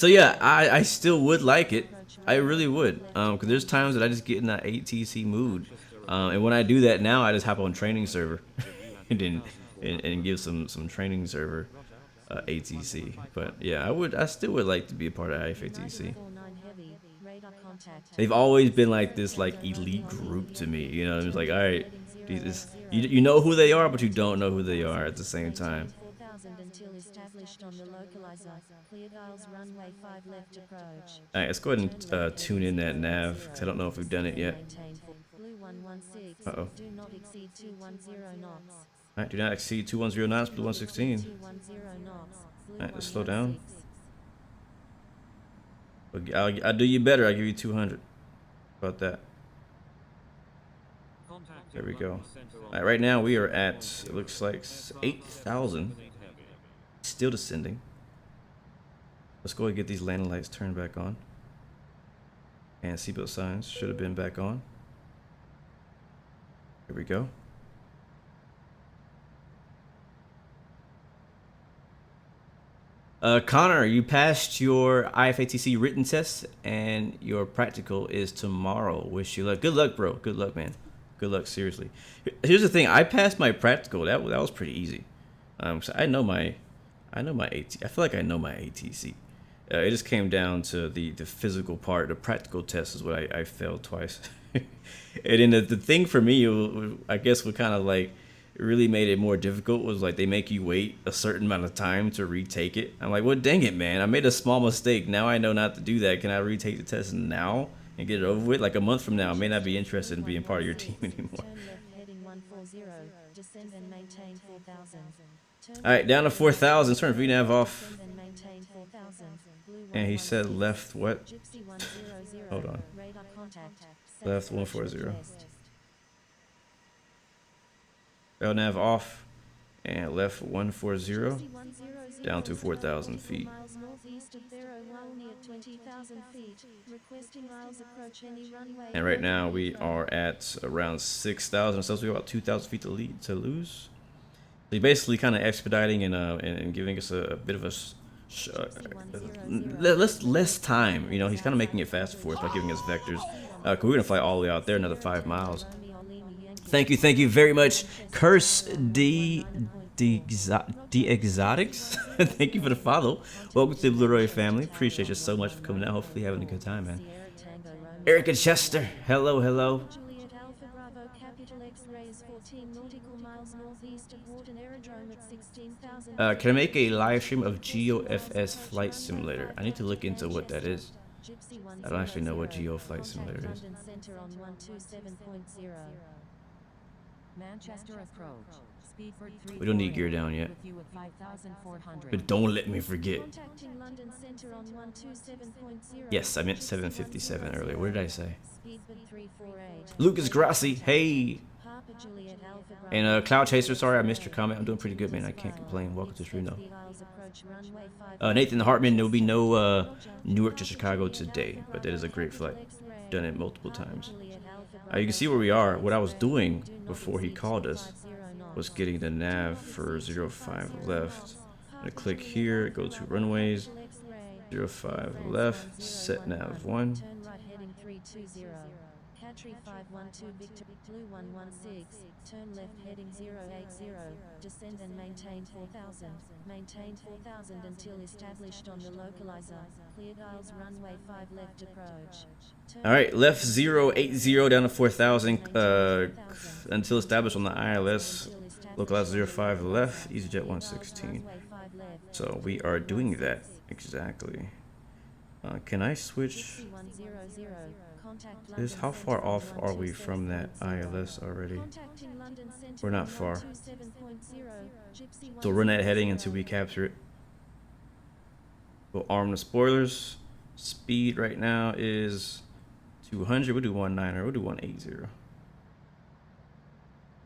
yeah, I still would like it. I really would. Because there's times that I just get in that ATC mood. And when I do that now, I just hop on training server. and give some training server ATC. But yeah, I still would like to be a part of IFATC. They've always been like this like elite group to me, you know. It's like, all right, you know who they are, but you don't know who they are at the same time. All right, let's go ahead and tune in that nav because I don't know if we've done it yet. Uh-oh. Alright, do not exceed 210 knots, Blue 116. Alright, let's slow down. I'll do you better, I'll give you 200. How about that? There we go. Alright, right now we are at, it looks like 8,000. Still descending. Let's go ahead and get these landing lights turned back on. And seatbelt signs should have been back on. Here we go. Connor, you passed your IFATC written test and your practical is tomorrow. Wish you luck. Good luck, bro. Good luck, man. Good luck, seriously. Here's the thing. I passed my practical. That was pretty easy. So I know my AT. I feel like I know my ATC. It just came down to the physical part. The practical test is what I failed twice. And then the thing for me, I guess, what kind of like really made it more difficult was like they make you wait a certain amount of time to retake it. I'm like, well, dang it, man. I made a small mistake. Now I know not to do that. Can I retake the test now and get it over with? Like a month from now, I may not be interested in being part of your team anymore. All right, down to 4,000. Turn VNav off. And he said left what? Hold on. Left 140. LNav off and left 140 down to 4,000 feet. 20,000 feet. Requesting aisles approach any runway. And right now we are at around 6,000, so we got about 2,000 feet to lose. He's basically kind of expediting and giving us a bit of a less time. You know, he's kind of making it faster for us by giving us vectors. Cause we're gonna fly all the way out there, another 5 miles. Thank you very much, Curse D Exotics. Thank you for the follow. Welcome to the Blue Roy family. Appreciate you so much for coming out. Hopefully you're having a good time, man. Erica Chester, hello. Juliet Alpha Bravo capital X-ray is 14 nautical miles northeast of Wharton Aerodrome at 16,000. Can I make a live stream of GeoFS Flight Simulator? I need to look into what that is. I don't actually know what Geo Flight Simulator is. Manchester approach. Speedbird We don't need gear down yet. But don't let me forget. Yes, I meant 757 earlier. What did I say? Lucas Grassi, hey. And Cloud Chaser, sorry I missed your comment. I'm doing pretty good, man. I can't complain. Welcome to the stream, though. Nathan Hartman, there will be no Newark to Chicago today, but that is a great flight. Done it multiple times. You can see where we are. What I was doing before he called us was getting the nav for 05 left. I'm gonna click here, go to runways, 05 left, set nav 1. Catry 512 Victor, Blue 116, turn left heading 080, descend and maintain 4,000, maintain 4,000 until established on the localizer, cleared aisles runway 5 left approach. Alright, left 080 down to 4,000 until established on the ILS, localizer 05 left, EasyJet 116. So we are doing that, exactly. Can I switch? How far off are we from that ILS already? We're not far. So run that heading until we capture it. We'll arm the spoilers. Speed right now is 200. We'll do 19er. We'll do 180.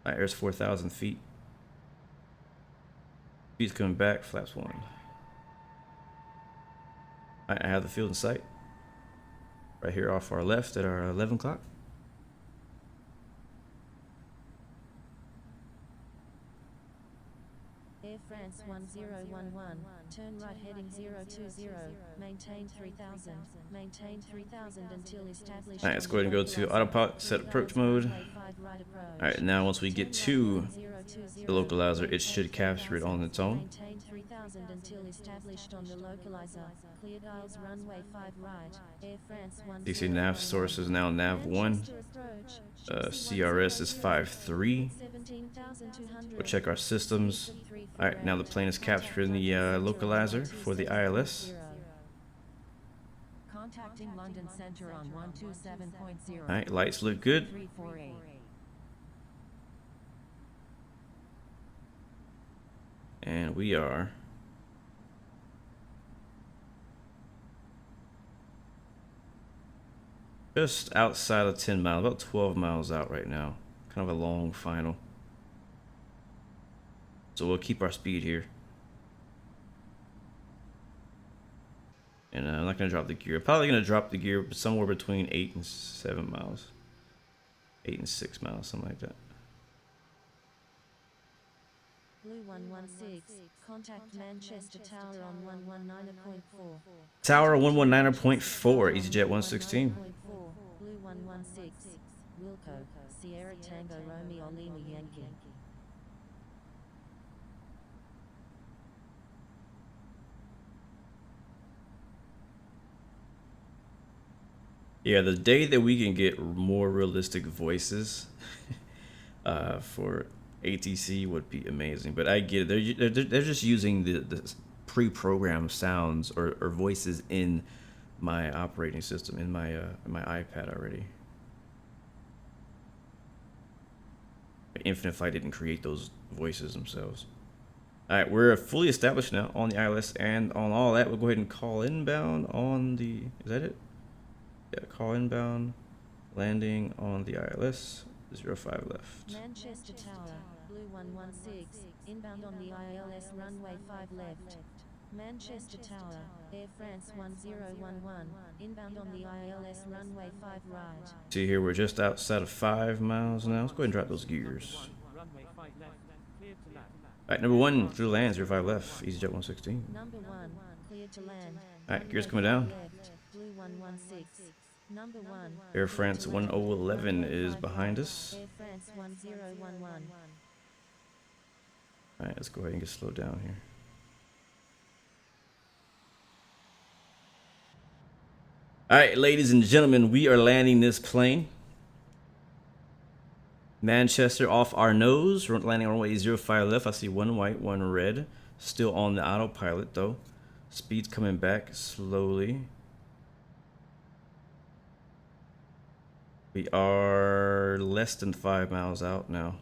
Alright, there's 4,000 feet. Speed's coming back. Flaps 1. Alright, I have the field in sight. Right here off our left at our 11 o'clock. Air France 1011, turn right heading 020, maintain 3000, maintain 3000 until established. Alright, let's go ahead and go to autopilot, set approach mode. Alright, now once we get to the localizer, it should capture it on its own. Maintain 3000 until established on the localizer, cleared aisles runway 5 right, Air France 1011. You see nav source is now nav 1. CRS is 5.3. We'll check our systems. Alright, now the plane is capturing the localizer for the ILS. Contacting London Center on 127.0. Alright, lights look good. 348. And we are just outside of 10 miles, about 12 miles out right now. Kind of a long final. So we'll keep our speed here. And I'm not going to drop the gear. Probably going to drop the gear somewhere between 8 and 7 miles. 8 and 6 miles, something like that. Blue 116, contact Manchester Tower on 119.4. Tower 119.4, EasyJet 116. Blue 116, Wilco, Sierra Tango Romeo Lima Yankee. Yeah, the day that we can get more realistic voices for ATC would be amazing. But I get it. They're just using the pre-programmed sounds or voices in my operating system, in my iPad already. Infinite Flight didn't create those voices themselves. All right, we're fully established now on the ILS and on all that. We'll go ahead and call inbound on the. Is that it? Yeah, call inbound, landing on the ILS, 05 left. Manchester Tower, Blue 116, inbound on the ILS runway 5 left. Manchester Tower, Air France 1011, inbound on the ILS runway 5 right. See here, we're just outside of 5 miles now. Let's go ahead and drop those gears. Runway 5 left, cleared to land. Alright, number 1 through land, 05 left, EasyJet 116. Number 1, cleared to land. Alright, gears coming down. Left, Blue 116. Number 1. Air France 1011 is behind us. Air France 1011. Alright, let's go ahead and get slowed down here. Alright, ladies and gentlemen, we are landing this plane. Manchester off our nose. We're landing on runway 05 left. I see 1 white, 1 red. Still on the autopilot though. Speed's coming back slowly. We are less than 5 miles out now.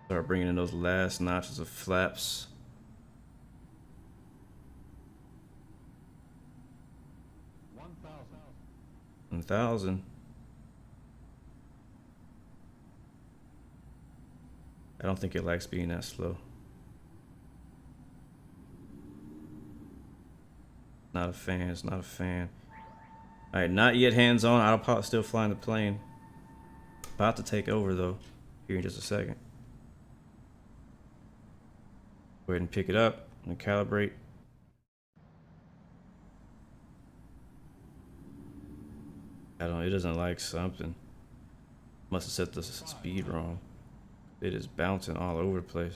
Start bringing in those last notches of flaps. 1,000. I don't think it likes being that slow. Not a fan, it's not a fan. Alright, not yet hands on. Autopilot still flying the plane. About to take over though, here in just a second. Go ahead and pick it up and calibrate. I don't know, it doesn't like something. Must have set the speed wrong. It is bouncing all over the place.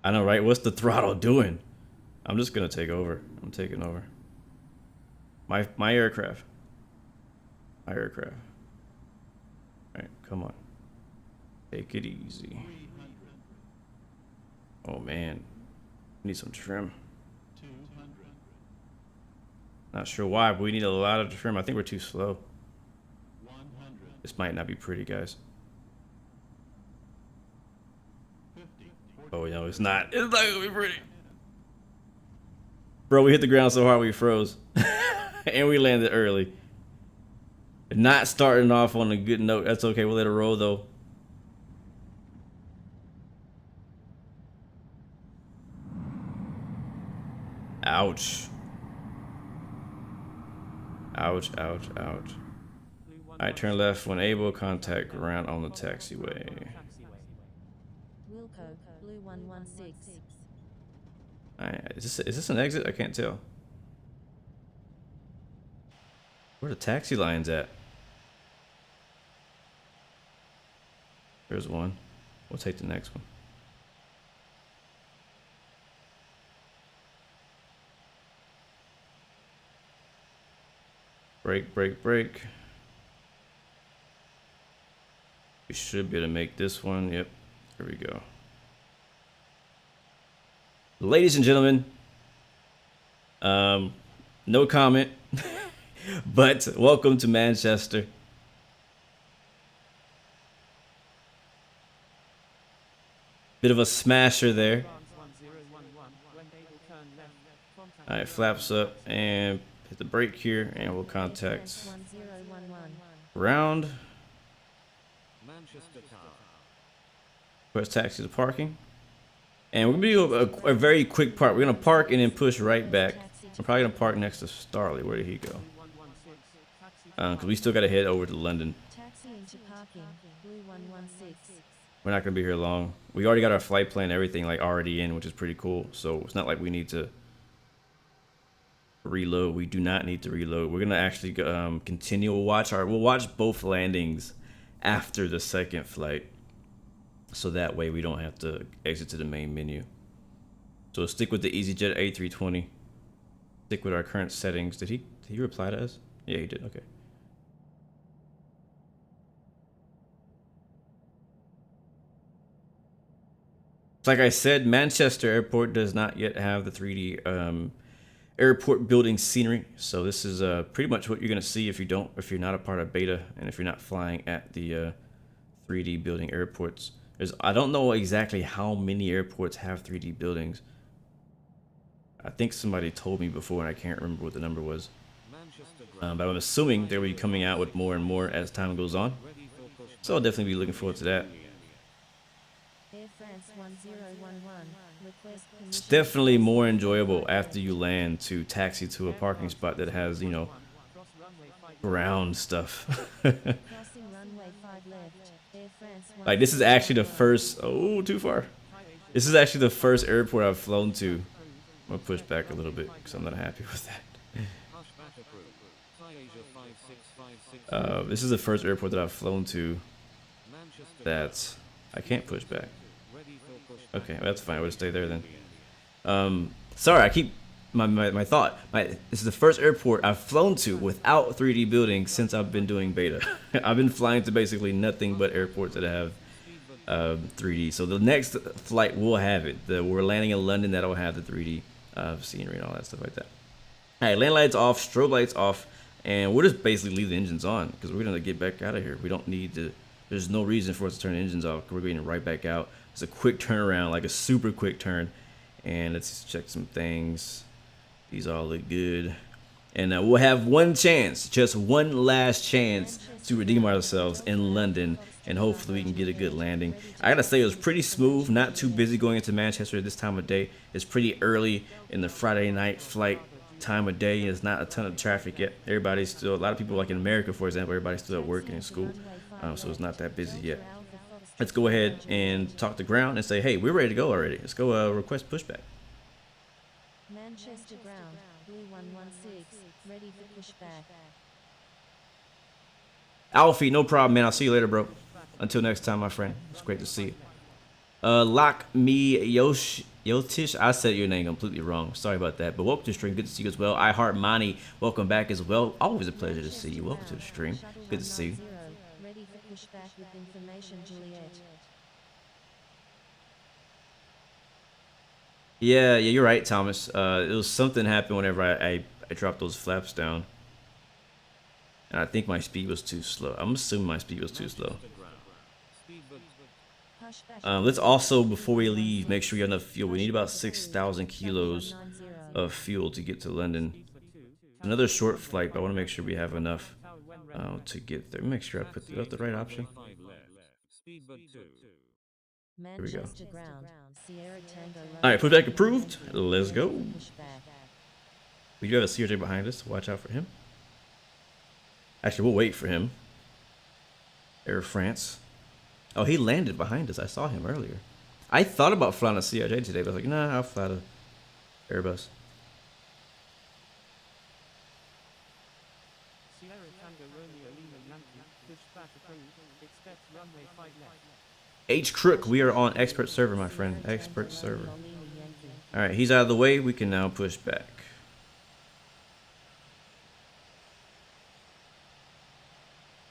I know, right? What's the throttle doing? I'm just gonna take over. I'm taking over. My aircraft. My aircraft. Alright, come on. Take it easy. Oh man. Need some trim. Not sure why, but we need a lot of trim. I think we're too slow. This might not be pretty, guys. Oh no, it's not. It's not gonna be pretty. Bro, we hit the ground so hard we froze. And we landed early. Not starting off on a good note. That's okay, we'll let it roll though. Ouch. Ouch, ouch, ouch. Alright, turn left when able, contact ground on the taxiway. Wilco, Blue 116. Alright, is this an exit? I can't tell. Where are the taxi lines at? There's one. We'll take the next one. Brake, brake, brake. We should be able to make this one. Yep, here we go. Ladies and gentlemen, no comment, but welcome to Manchester. Bit of a smasher there. All right, flaps up and hit the brake here, and we'll contact ground. Press taxi to parking. And we're gonna do a very quick park. We're gonna park and then push right back. I'm probably gonna park next to Starley. Where did he go? Because we still gotta head over to London. We're not gonna be here long. We already got our flight plan, everything like already in, which is pretty cool. So it's not like we need to reload. We do not need to reload. We're gonna actually continue. We'll watch both landings after the second flight, so that way we don't have to exit to the main menu. So stick with the EasyJet A320. Stick with our current settings. Did he reply to us? Yeah, he did. Okay. Like I said, Manchester Airport does not yet have the 3D airport building scenery. So this is pretty much what you're gonna see if you're not a part of beta, and if you're not flying at the 3D building airports. I don't know exactly how many airports have 3D buildings. I think somebody told me before, and I can't remember what the number was. But I'm assuming they'll be coming out with more and more as time goes on. So I'll definitely be looking forward to that. Request It's permission. definitely more enjoyable after you land to taxi to a parking spot that has, you know, cross runway 5 ground stuff. Crossing runway 5 left. Air France Like, this is actually the first, oh, too far. This is actually the first airport I've flown to. I'm gonna push back a little bit because I'm not happy with that. This is the first airport that I've flown to that I can't push back. Okay, that's fine. We'll stay there then. Sorry, I keep my thought. This is the first airport I've flown to without 3D building since I've been doing beta. I've been flying to basically nothing but airports that have 3D. So the next flight will have it. We're landing in London, that'll have the 3D scenery and all that stuff like that. All right, land lights off, strobe lights off, and we'll just basically leave the engines on because we're gonna get back out of here. We don't need to. There's no reason for us to turn the engines off. We're getting right back out. It's a quick turnaround, like a super quick turn. And let's check some things. These all look good. And we'll have one chance, just one last chance to redeem ourselves in London. And hopefully we can get a good landing. I gotta say, it was pretty smooth, not too busy going into Manchester at this time of day. It's pretty early in the Friday night flight time of day. There's not a ton of traffic yet. Everybody's still, a lot of people, like in America, for example, everybody's still at work and in school. So it's not that busy yet. Let's go ahead and talk to ground and say, hey, we're ready to go already. Let's go request pushback. Manchester ground, Blue 116, ready for pushback. Alfie, no problem, man. I'll see you later, bro. Until next time, my friend. It's great to see you. Lock me Yotish. I said your name completely wrong. Sorry about that. But welcome to the stream. Good to see you as well. I Heart Money, welcome back as well. Always a pleasure to see you. Welcome to the stream. Good to see you. Ready for pushback with information, Juliet. Yeah, you're right, Thomas. It was something happened whenever I dropped those flaps down. And I think my speed was too slow. I'm assuming my speed was too slow. Let's also, before we leave, make sure we have enough fuel. We need about 6,000 kilos of fuel to get to London. Another short flight, but I want to make sure we have enough to get there. Make sure I put the right option. Here we go. All right, pushback approved. Let's go. We do have a CRJ behind us. Watch out for him. Actually, we'll wait for him. Air France. Oh, he landed behind us. I saw him earlier. I thought about flying a CRJ today, but I was like, nah, I'll fly the Airbus. Sierra Tango Romeo Lima Yankee, pushback approved, expect runway 5 left. H Crook, we are on expert server, my friend. Expert server. All right, he's out of the way. We can now push back.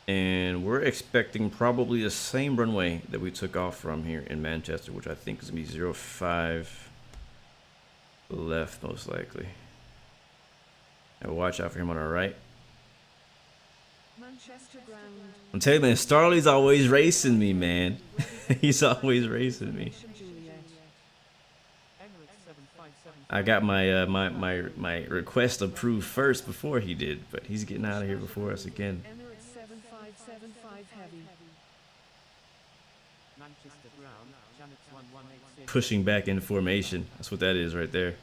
And we're expecting probably the same runway that we took off from here in Manchester, which I think is going to be 05 left, most likely. And watch out for him on our right. Manchester ground. I'm telling you, man, Starley's always racing me, man. He's always racing me. I got my my request approved first before he did, but he's getting out of here before us again. Emirates 7575 heavy. Manchester ground, Janet's 1186. Pushing back in formation. That's what that is right there.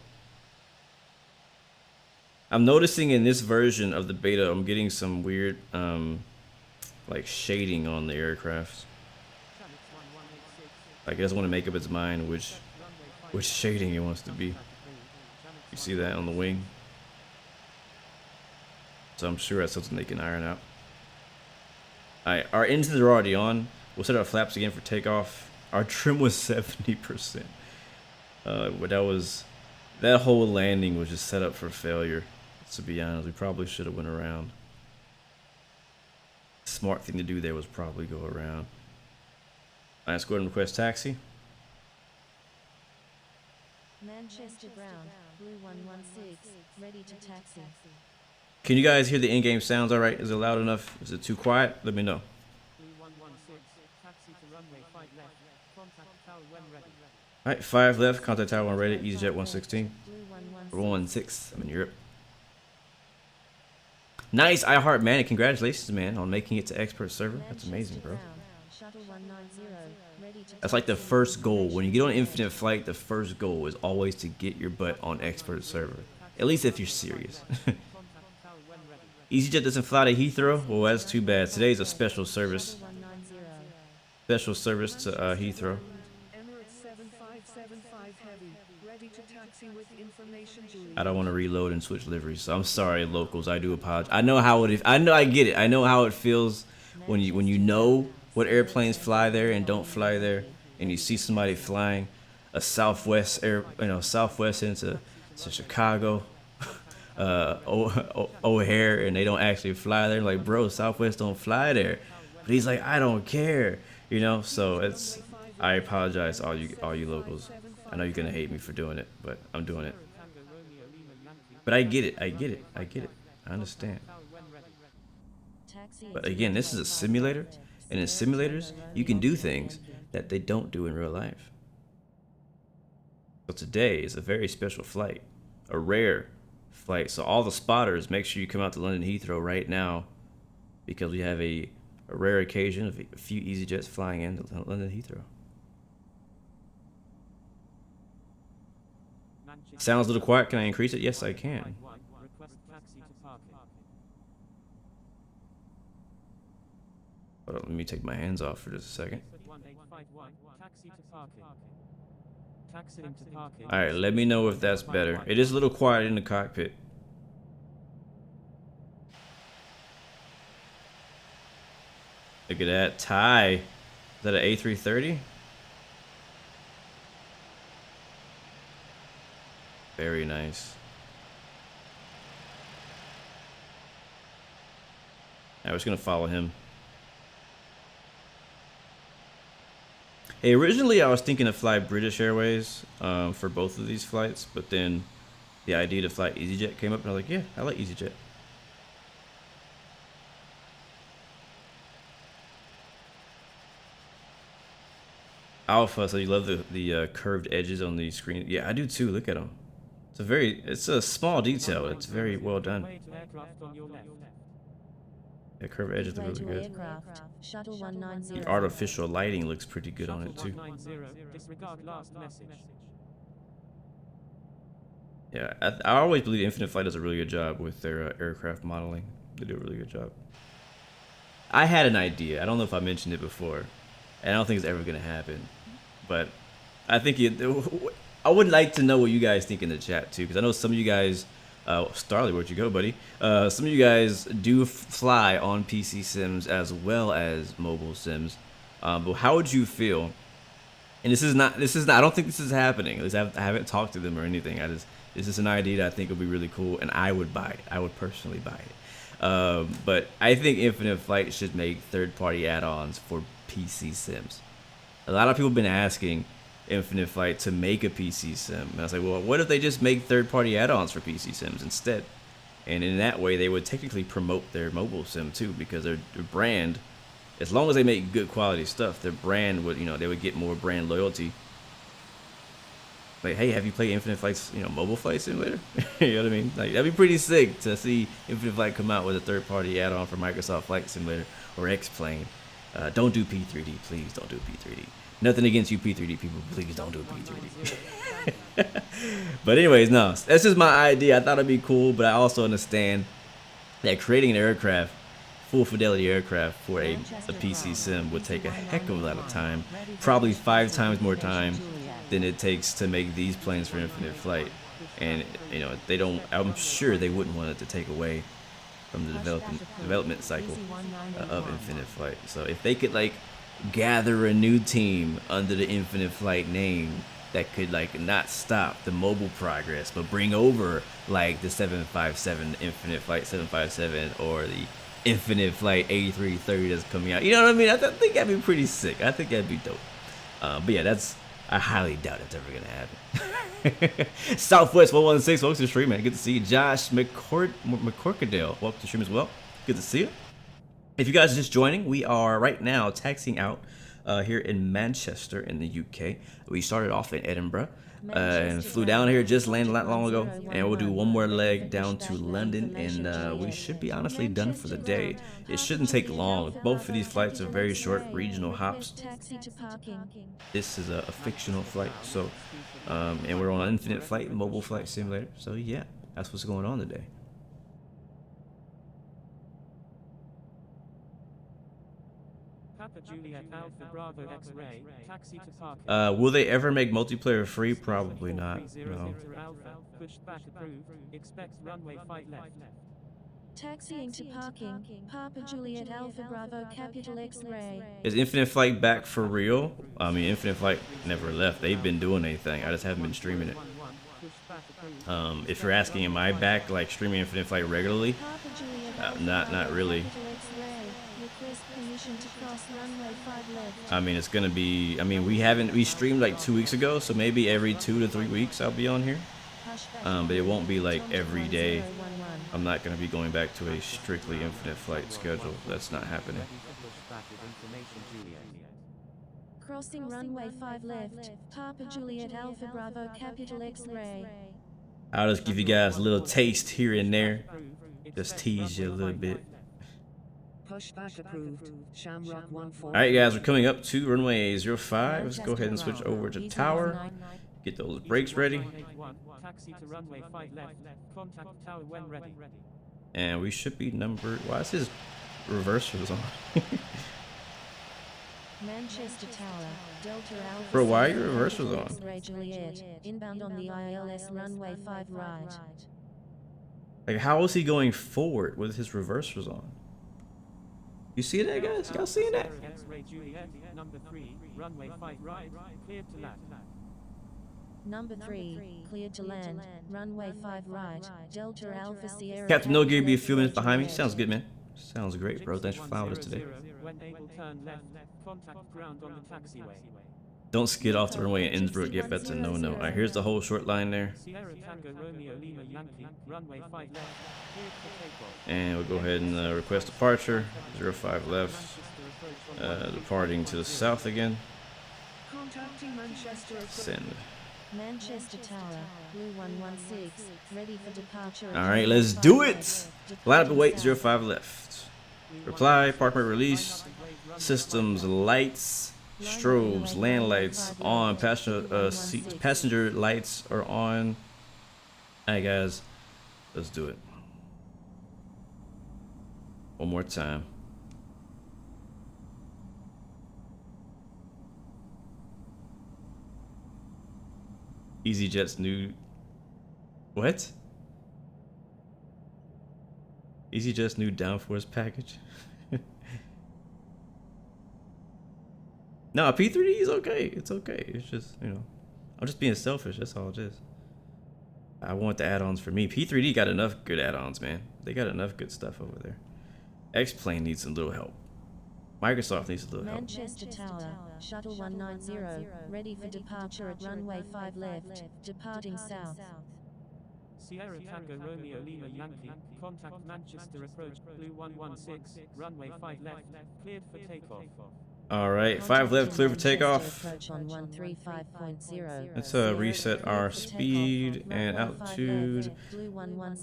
I'm noticing in this version of the beta, I'm getting some weird like shading on the aircraft. Like it doesn't want to make up its mind which shading it wants to be. You see that on the wing? So I'm sure that's something they can iron out. Alright, our engines are already on. We'll set our flaps again for takeoff. Our trim was 70%. But that whole landing was just set up for failure. To be honest, we probably should have went around. Smart thing to do there was probably go around. Alright, let's go ahead and request taxi. Manchester ground, Blue 116, ready to taxi. Can you guys hear the in-game sounds all right? Is it loud enough? Is it too quiet? Let me know. Blue 116, taxi to runway 5 left, contact tower when ready. Alright, 5 left, contact tower when ready, EasyJet 116. Blue 116. 116, I'm in Europe. Nice, I Heart Manic, congratulations, man, on making it to expert server. That's amazing, bro. Shuttle 190, ready to That's like the taxi first goal. information When you get on storage. infinite flight, the first goal is always to get your butt on expert server. At least if you're serious. EasyJet doesn't fly to Heathrow? Well, that's too bad. Today's a special service. Shuttle 190. Special service to Heathrow. Emirates 7575 Heavy, ready to taxi with information Juliet. I don't want to reload and switch liveries. So I'm sorry, locals. I do apologize. I know how it. I know. I get it. I know how it feels when you know what airplanes fly there and don't fly there, and you see somebody flying a Southwest Southwest into Chicago, O'Hare, and they don't actually fly there. Like, bro, Southwest don't fly there. But he's like, I don't care, So it's. I apologize to all you locals. I know you're gonna hate me for doing it, but I'm doing it. But I get it. I understand. Taxi But again, this is a simulator, and in simulators, you can do things that they don't do in real life. So today is a very special flight, a rare flight. So all the spotters, make sure you come out to London Heathrow right now, because we have a rare occasion of a few EasyJets flying into London Heathrow. Sounds a little quiet. Can I increase it? Yes, I can. Hold on, let me take my hands off for just a second. Alright, let me know if that's better. It is a little quiet in the cockpit. Look at that. Thai. Is that an A330? Very nice. I was gonna follow him. Hey, originally I was thinking to fly British Airways for both of these flights, but then the idea to fly EasyJet came up, and I was like, yeah, I like EasyJet. Alpha, so you love the curved edges on the screen? Yeah, I do too. Look at them. It's a small detail. It's very well done. The curved edges look really good. aircraft. Shuttle 190. The artificial lighting looks pretty good on it too. Yeah, I always believe Infinite Flight does a really good job with their aircraft modeling. They do a really good job. I had an idea. I don't know if I mentioned it before, and I don't think it's ever gonna happen. But I think I would like to know what you guys think in the chat too, because I know some of you guys, Starly, where'd you go, buddy? Some of you guys do fly on PC sims as well as mobile sims. But how would you feel? And this is not. I don't think this is happening. At least I haven't talked to them or anything. This is an idea that I think would be really cool, and I would buy it. I would personally buy it. But I think Infinite Flight should make third-party add-ons for PC sims. A lot of people have been asking Infinite Flight to make a PC sim, and I was like, well, what if they just make third-party add-ons for PC sims instead? And in that way, they would technically promote their mobile sim too, because their brand, as long as they make good quality stuff, their brand would, they would get more brand loyalty. Like, hey, have you played Infinite Flight's, mobile flight simulator? You know what I mean? Like, that'd be pretty sick to see Infinite Flight come out with a third-party add-on for Microsoft Flight Simulator or X-Plane. Don't do P3D, please. Don't do P3D. Nothing against you P3D people, please don't do P3D. But anyways, no, that's just my idea. I thought it'd be cool, but I also understand that creating an aircraft, full fidelity aircraft for a PC sim would take a heck of a lot of time, probably 5 times more time than it takes to make these planes for Infinite Flight. And they don't. I'm sure they wouldn't want it to take away from the development cycle of Infinite Flight. So if they could gather a new team under the Infinite Flight name that could not stop the mobile progress, but bring over the 757 Infinite Flight 757 or the Infinite Flight A330 that's coming out. You know what I mean? I think that'd be pretty sick. I think that'd be dope. But yeah, I highly doubt it's ever gonna happen. Southwest 116, welcome to the stream, man. Good to see you. Josh McCorkadale, welcome to the stream as well. Good to see you. If you guys are just joining, we are right now taxiing out here in Manchester in the UK. We started off in Edinburgh and flew down here, just landed not long ago, and we'll do one more leg down to London, and we should be honestly done for the day. It shouldn't take long. Both of these flights are very short regional hops. This is a fictional flight, so and we're on an infinite flight mobile flight simulator, so yeah, that's what's going on today. Papa Juliet Alpha Bravo X-ray, taxi to parking. Will they ever make multiplayer free? Probably not. No. Alpha, pushback approved, expect runway 5 left. Taxiing to parking, Papa Juliet Alpha Bravo Capital X-ray. Is Infinite Flight back for real? I mean, Infinite Flight never left. They've been doing anything. I just haven't been streaming it. If you're asking, am I back like streaming Infinite Flight regularly? Not really. I mean, it's gonna be. I mean, we streamed like 2 weeks ago, so maybe every 2 to 3 weeks I'll be on here. But it won't be like every day. I'm not gonna be going back to a strictly Infinite Flight schedule. That's not happening. Crossing runway 5 left, Papa Juliet Alpha Bravo Capital X-ray. I'll just give you guys a little taste here and there. Just tease you a little bit. Pushback approved. Shamrock 14. Alright guys, we're coming up to runway 05. Let's go ahead and switch over to tower. Get those brakes ready. And we should be numbered. Why is his reversers on? Manchester Tower, Delta Alpha. Bro, why are your reversers on? Inbound on the ILS runway 5 right. Like, how is he going forward with his reversers on? You see that, guys? Y'all seeing that? Number 3, runway 5 right, cleared to land. Number 3, cleared to land, runway 5 right, Delta Alpha Sierra. Captain No Gear be a few minutes behind me. Sounds good, man. Sounds great, bro. Thanks for following us today. When able, turn left, contact ground on the taxiway. Don't skid off the runway in Edinburgh. Get that's a no-no. All right, here's the whole short line there. Sierra Tango Romeo Lima Yankee, runway 5 left, cleared for takeoff. And we'll go ahead and request departure. 05 left. Departing to the south again. Contacting Manchester. Send. Manchester Tower, Blue 116, ready for departure. All right, let's do it. Line up and wait. 05 left. Reply. Park mode release. Systems lights. Strobes. Land lights on. Passenger lights are on. All right, guys. Let's do it. One more time. EasyJet's new... What? EasyJet's new downforce package? No, P3D is okay. It's okay. It's just, you know, I'm just being selfish. That's all it is. I want the add-ons for me. P3D got enough good add-ons, man. They got enough good stuff over there. X-Plane needs a little help. Microsoft needs a little help. Manchester Tower, Shuttle 190, ready for departure at runway 5 left, departing south. Sierra Tango Romeo Lima Yankee, contact Manchester approach, Blue 116, runway 5 left, cleared for takeoff. All right, 5 left, clear for takeoff. Let's reset our speed and altitude. We'll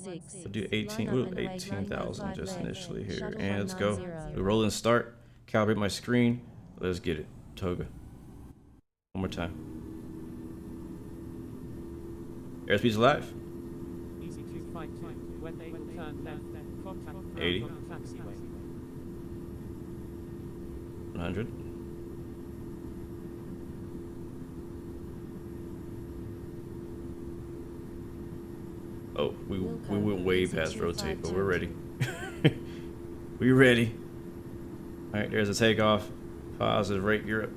do 18,000 just initially here, and let's go. We roll and start. Calibrate my screen. Let's get it. Toga. One more time. Airspeed's alive. 80. 100. Oh, we went way past rotate, but we're ready. We ready. All right, there's a takeoff. Positive rate, gear up.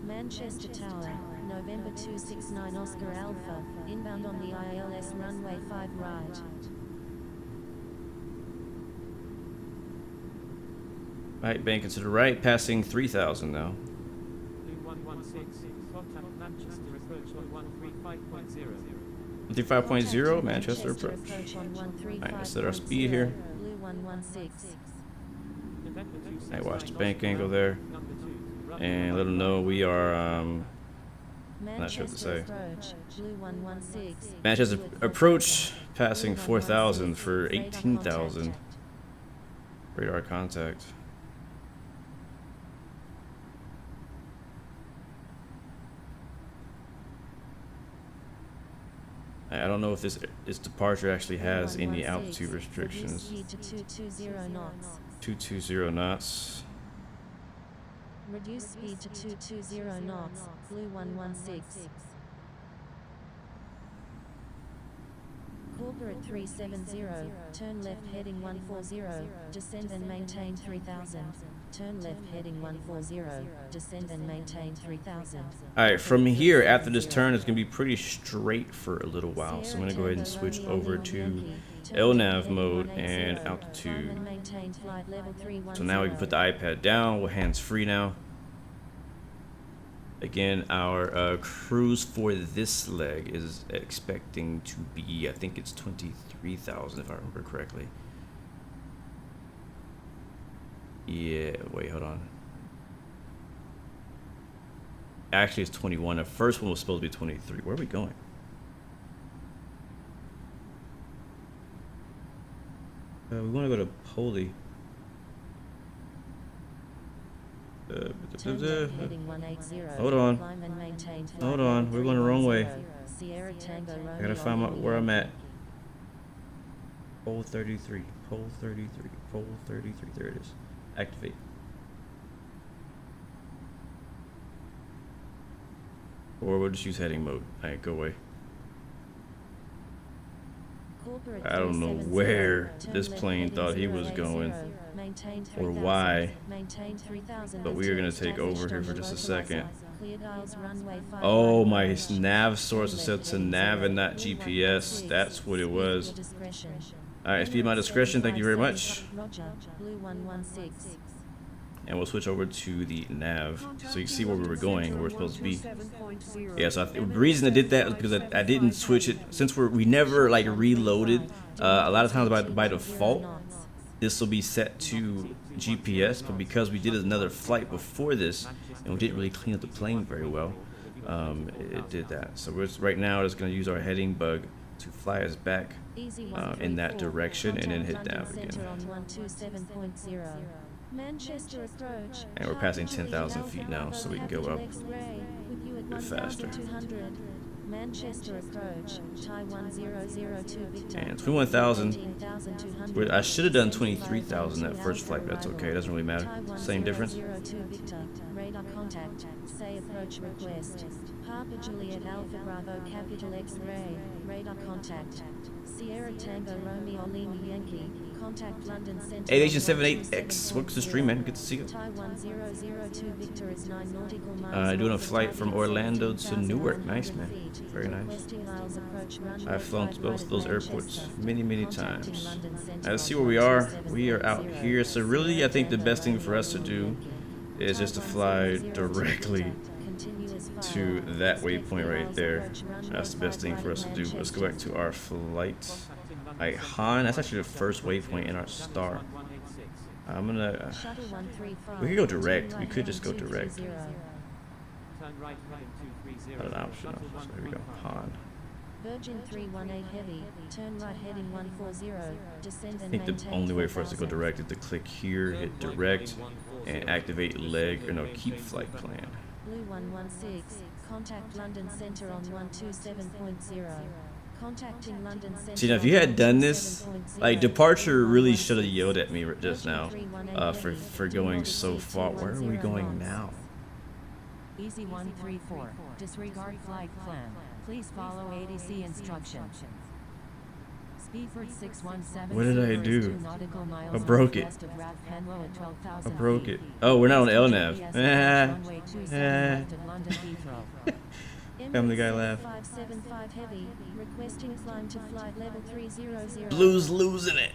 Manchester Tower, November 269 Oscar Alpha, inbound on the ILS runway 5 right. Right, banking to the right, passing 3,000 now. Blue 116, Contact Manchester approach on 135.0. 135.0 Manchester approach. on Alright, let's set our speed here. Blue 116. I watch the bank angle there, and let them know we are not sure what to say. Approach, Blue 116. Manchester approach passing 4,000 for 18,000. Radar contact. I don't know if this departure actually has any altitude restrictions. Speed to 220 knots. 220 knots. Reduce speed to 220 knots. Blue 116. Corporate 370, turn left heading 140, descend and maintain 3000. Turn left heading 140, descend and maintain 3000. Alright, from here, after this turn, it's going to be pretty straight for a little while. So I'm going to go ahead and switch over to LNAV mode and altitude. So now we can put the iPad down. We're hands-free now. Again, our cruise for this leg is expecting to be, I think it's 23,000 if I remember correctly. Yeah, wait, hold on. Actually, it's 21. The first one was supposed to be 23. Where are we going? We want to go to Poli. Hold on. Hold on. We're going the wrong way. I gotta find out where I'm at. Pole 33. Pole 33. Pole 33. There it is. Activate. Or we'll just use heading mode. Alright, go away. I don't know where this plane thought he was going or why, but we are going to take over here for just a second. Oh, my nav source is set to nav and not GPS. That's what it was. Alright, speed my discretion. Thank you very much. And we'll switch over to the nav so you can see where we were going, where we're supposed to be. Yeah, so the reason I did that was because I didn't switch it since we never like reloaded. A lot of times by default this will be set to GPS, but because we did another flight before this and we didn't really clean up the plane very well, it did that. So we're right now just going to use our heading bug to fly us back in that direction and then hit nav again. Manchester approach. And we're passing 10,000 feet now, so we can go up a bit faster. Manchester approach. Thai 1002 Victor. And 21,000. I should have done 23,000 that first flight, but that's okay. It doesn't really matter. Same difference. Radar contact. Say approach request. Papa Juliet Alpha Bravo Capital X-Ray. Radar contact. Sierra Tango Romeo Lima Yankee. Contact London Centre. Aviation 78X. Welcome to the stream, man. Good to see you. Thai 1002 Victor is 9 nautical miles. Doing a flight from Orlando to Newark. Nice, man. Very nice. I've flown to both those airports many times. Let's see where we are. We are out here. So really, I think the best thing for us to do is just to fly directly to that waypoint right there. That's the best thing for us to do. Let's go back to our flight. Alright, Han, that's actually the first waypoint in our star. I'm gonna we could go direct. We could just go direct. Not an option. So here we go. Han. Virgin 318 heavy, turn right heading 140, descend and I think the only way for us to go direct is to click here, hit direct, and activate leg or no keep flight plan. Blue 116, contact London Centre on 127.0. Contacting London Centre. See, now if you had done this, like departure really should have yelled at me just now for going so far. Where are we going now? Easy 134. Disregard flight plan. Please follow ADC instructions. Speedford 617. What did I do? I broke it. I broke it. Oh, we're not on LNAV. Family Guy laugh. Blue's losing it.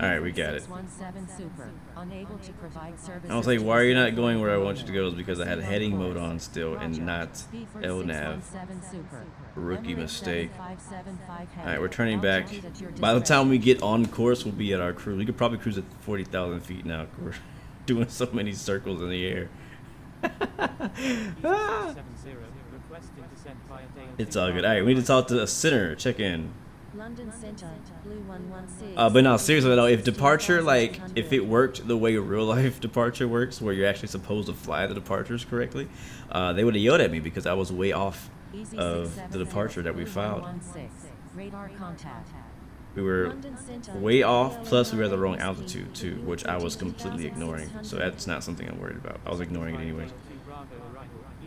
All right, we got it. 617 Super. Unable to provide services. I was like, to why are you this not going where I airport want you to go? Is because I had Proceed on heading mode course. on still and Roger. not Speed for LNAV. 617 Super. Rookie Emirates mistake. 7575 All right, we're turning back. Altitude at your By the time we discretion. get on course, we'll be at our cruise. We could probably cruise at 40,000 feet now. We're doing so many circles in the air. Requesting descent via Dale It's 2 all good. All right, we need to talk to a center. Check in. London Centre, Blue 116. But no, seriously though, if departure, like, if it worked the way real life departure works, where you're actually supposed to fly the departures correctly, they would have yelled at me because I was way off Easy of 670, the departure that we Blue filed. 116. Radar contact. We were London Centre, way off, plus we were at the wrong Whiskey, altitude too, which I was completely ignoring. So that's not something I'm worried about. I was ignoring it anyway.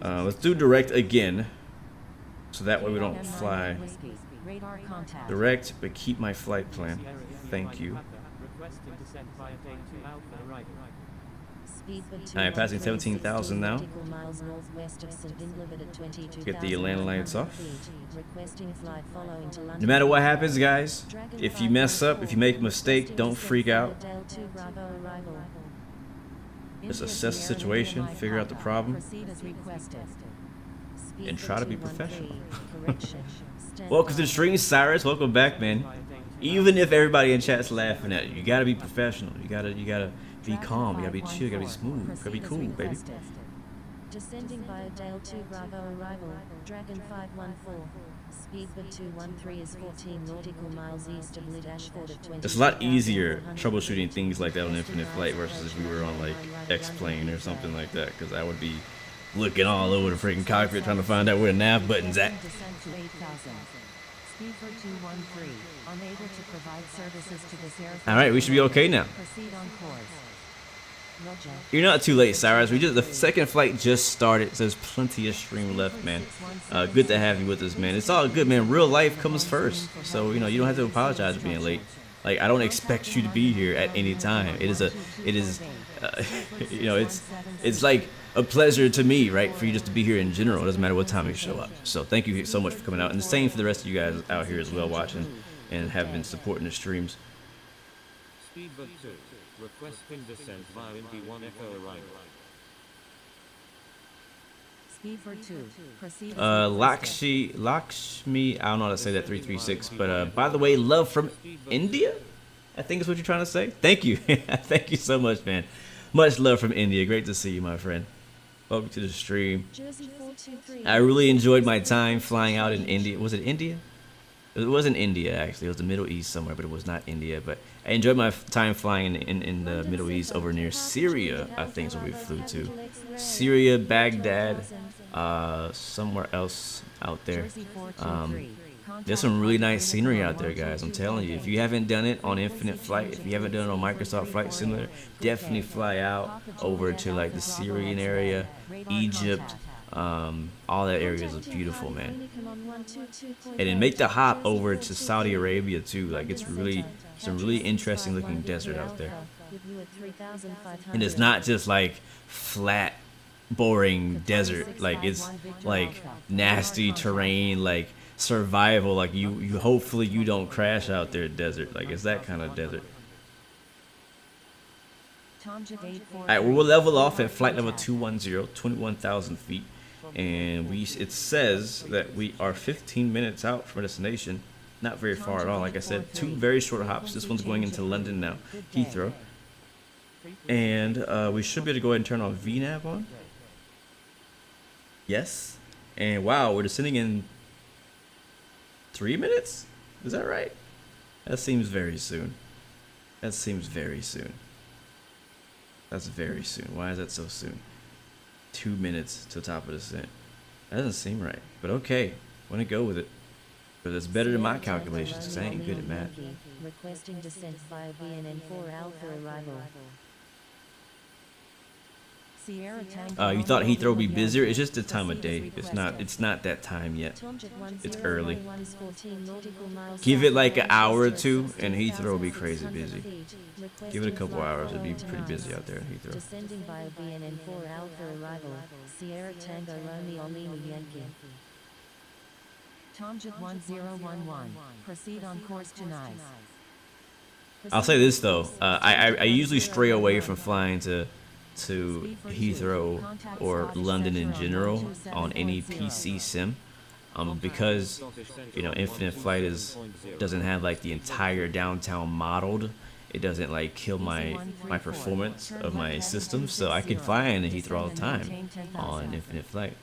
Let's do direct again, so that way we don't fly Whiskey. Radar contact. direct, but keep my flight plan. Thank you. Requesting descent via Dale 2 Alpha arrival. Speed for All right, passing 17,000 now. miles northwest of St. Inglewood at 22,000 Get the land lights off. feet. Requesting flight following to London. No matter what happens, guys, if you mess up, if you make a mistake, don't freak out. Dale 2 Bravo arrival. Just assess the situation, figure out the problem, Proceed as requested. Speed and for try to be 213. professional. Correction. Stand Welcome to by. the stream, Cyrus. Welcome back, man. Even if everybody in chat's laughing at you, you gotta be professional. You gotta be calm. You gotta be chill. You gotta be smooth. You gotta be cool, baby. Descending via Dale 2 Bravo arrival, Dragon 514. Speed for 213 is 14 nautical miles east of Lid Ashford at 20. It's a lot easier troubleshooting things like that on Infinite Flight versus if we were on like X-Plane or something like that, because I would be looking all over the freaking cockpit trying to find out where the nav button's at. Descent to 8,000. Speed for 213. Unable to provide services to this airport. All right, we should be okay now. Proceed on course. Roger. You're not too late, Cyrus. The second flight just started, so there's plenty of stream left, man. Good to have you with us, man. It's all good, man. Real life comes first, so you know you don't have to apologize for being late. Like, I don't expect you to be here at any time. It is you know, it's like a pleasure to me, right, for you just to be here in general. It doesn't matter what time you show up. So thank you so much for coming out, and the same for the rest of you guys out here as well, watching and have been supporting the streams. Speedbird 2. Requesting descent via Indy 1 Echo arrival. Speed for 2. Proceed as Lakshmi, I don't know how to say that, 336, but by the way, love from India, I think is what you're trying to say. Thank you. Thank you so much, man. Much love from India. Great to see you, my friend. Welcome to the stream. Jersey 423. I really enjoyed my time flying out in India. Was it India? It wasn't India, actually. It was the Middle East somewhere, but it was not India. But I enjoyed my time flying in the Middle East over near Syria, I think is where we flew to. Syria, Baghdad, somewhere else out there. Jersey 423. There's some really nice scenery out there, guys. I'm telling you. If you haven't done it on Infinite Flight, if you haven't done it on Microsoft Flight Simulator, definitely fly out over to like the Syrian area, Egypt. All that area is beautiful, man. And then make the hop over to Saudi Arabia too. Like, it's really some really interesting looking desert out there. And it's not just like flat, boring desert. Like, it's like nasty terrain, like survival. Like you hopefully you don't crash out there desert. Like, it's that kind of desert. Alright, we'll level off at flight level 210, 21,000 feet. And it says that we are 15 minutes out from our destination. Not very far at all. Like I said, 2 very short hops. This one's going into London now, Heathrow. And we should be able to go ahead and turn our VNAV on. Yes. And wow, we're descending in 3 minutes? Is that right? That seems very soon. That seems very soon. That's very soon. Why is that so soon? 2 minutes to the top of the descent. That doesn't seem right. But okay, I'm gonna go with it. But it's better than my calculations, because I ain't good at math. Requesting descent via VNN4 Alpha arrival. Sierra Tango You thought Heathrow would be busier? It's just the time of day. It's not that time yet. It's early. Give it like an hour or two, and Heathrow will be crazy busy. Give it a couple hours, it'll be pretty busy out there in Heathrow. Descending via VNN4 Alpha arrival. Sierra Tango Romeo Lima Yankee. Tomjet 1011. Proceed on course to Nice. I'll say this though, I usually stray away from flying to Heathrow or London in general on any PC sim, because you know Infinite Flight doesn't have like the entire downtown modeled. It doesn't like kill my performance of my system, so I can fly in Heathrow all the time on Infinite Flight.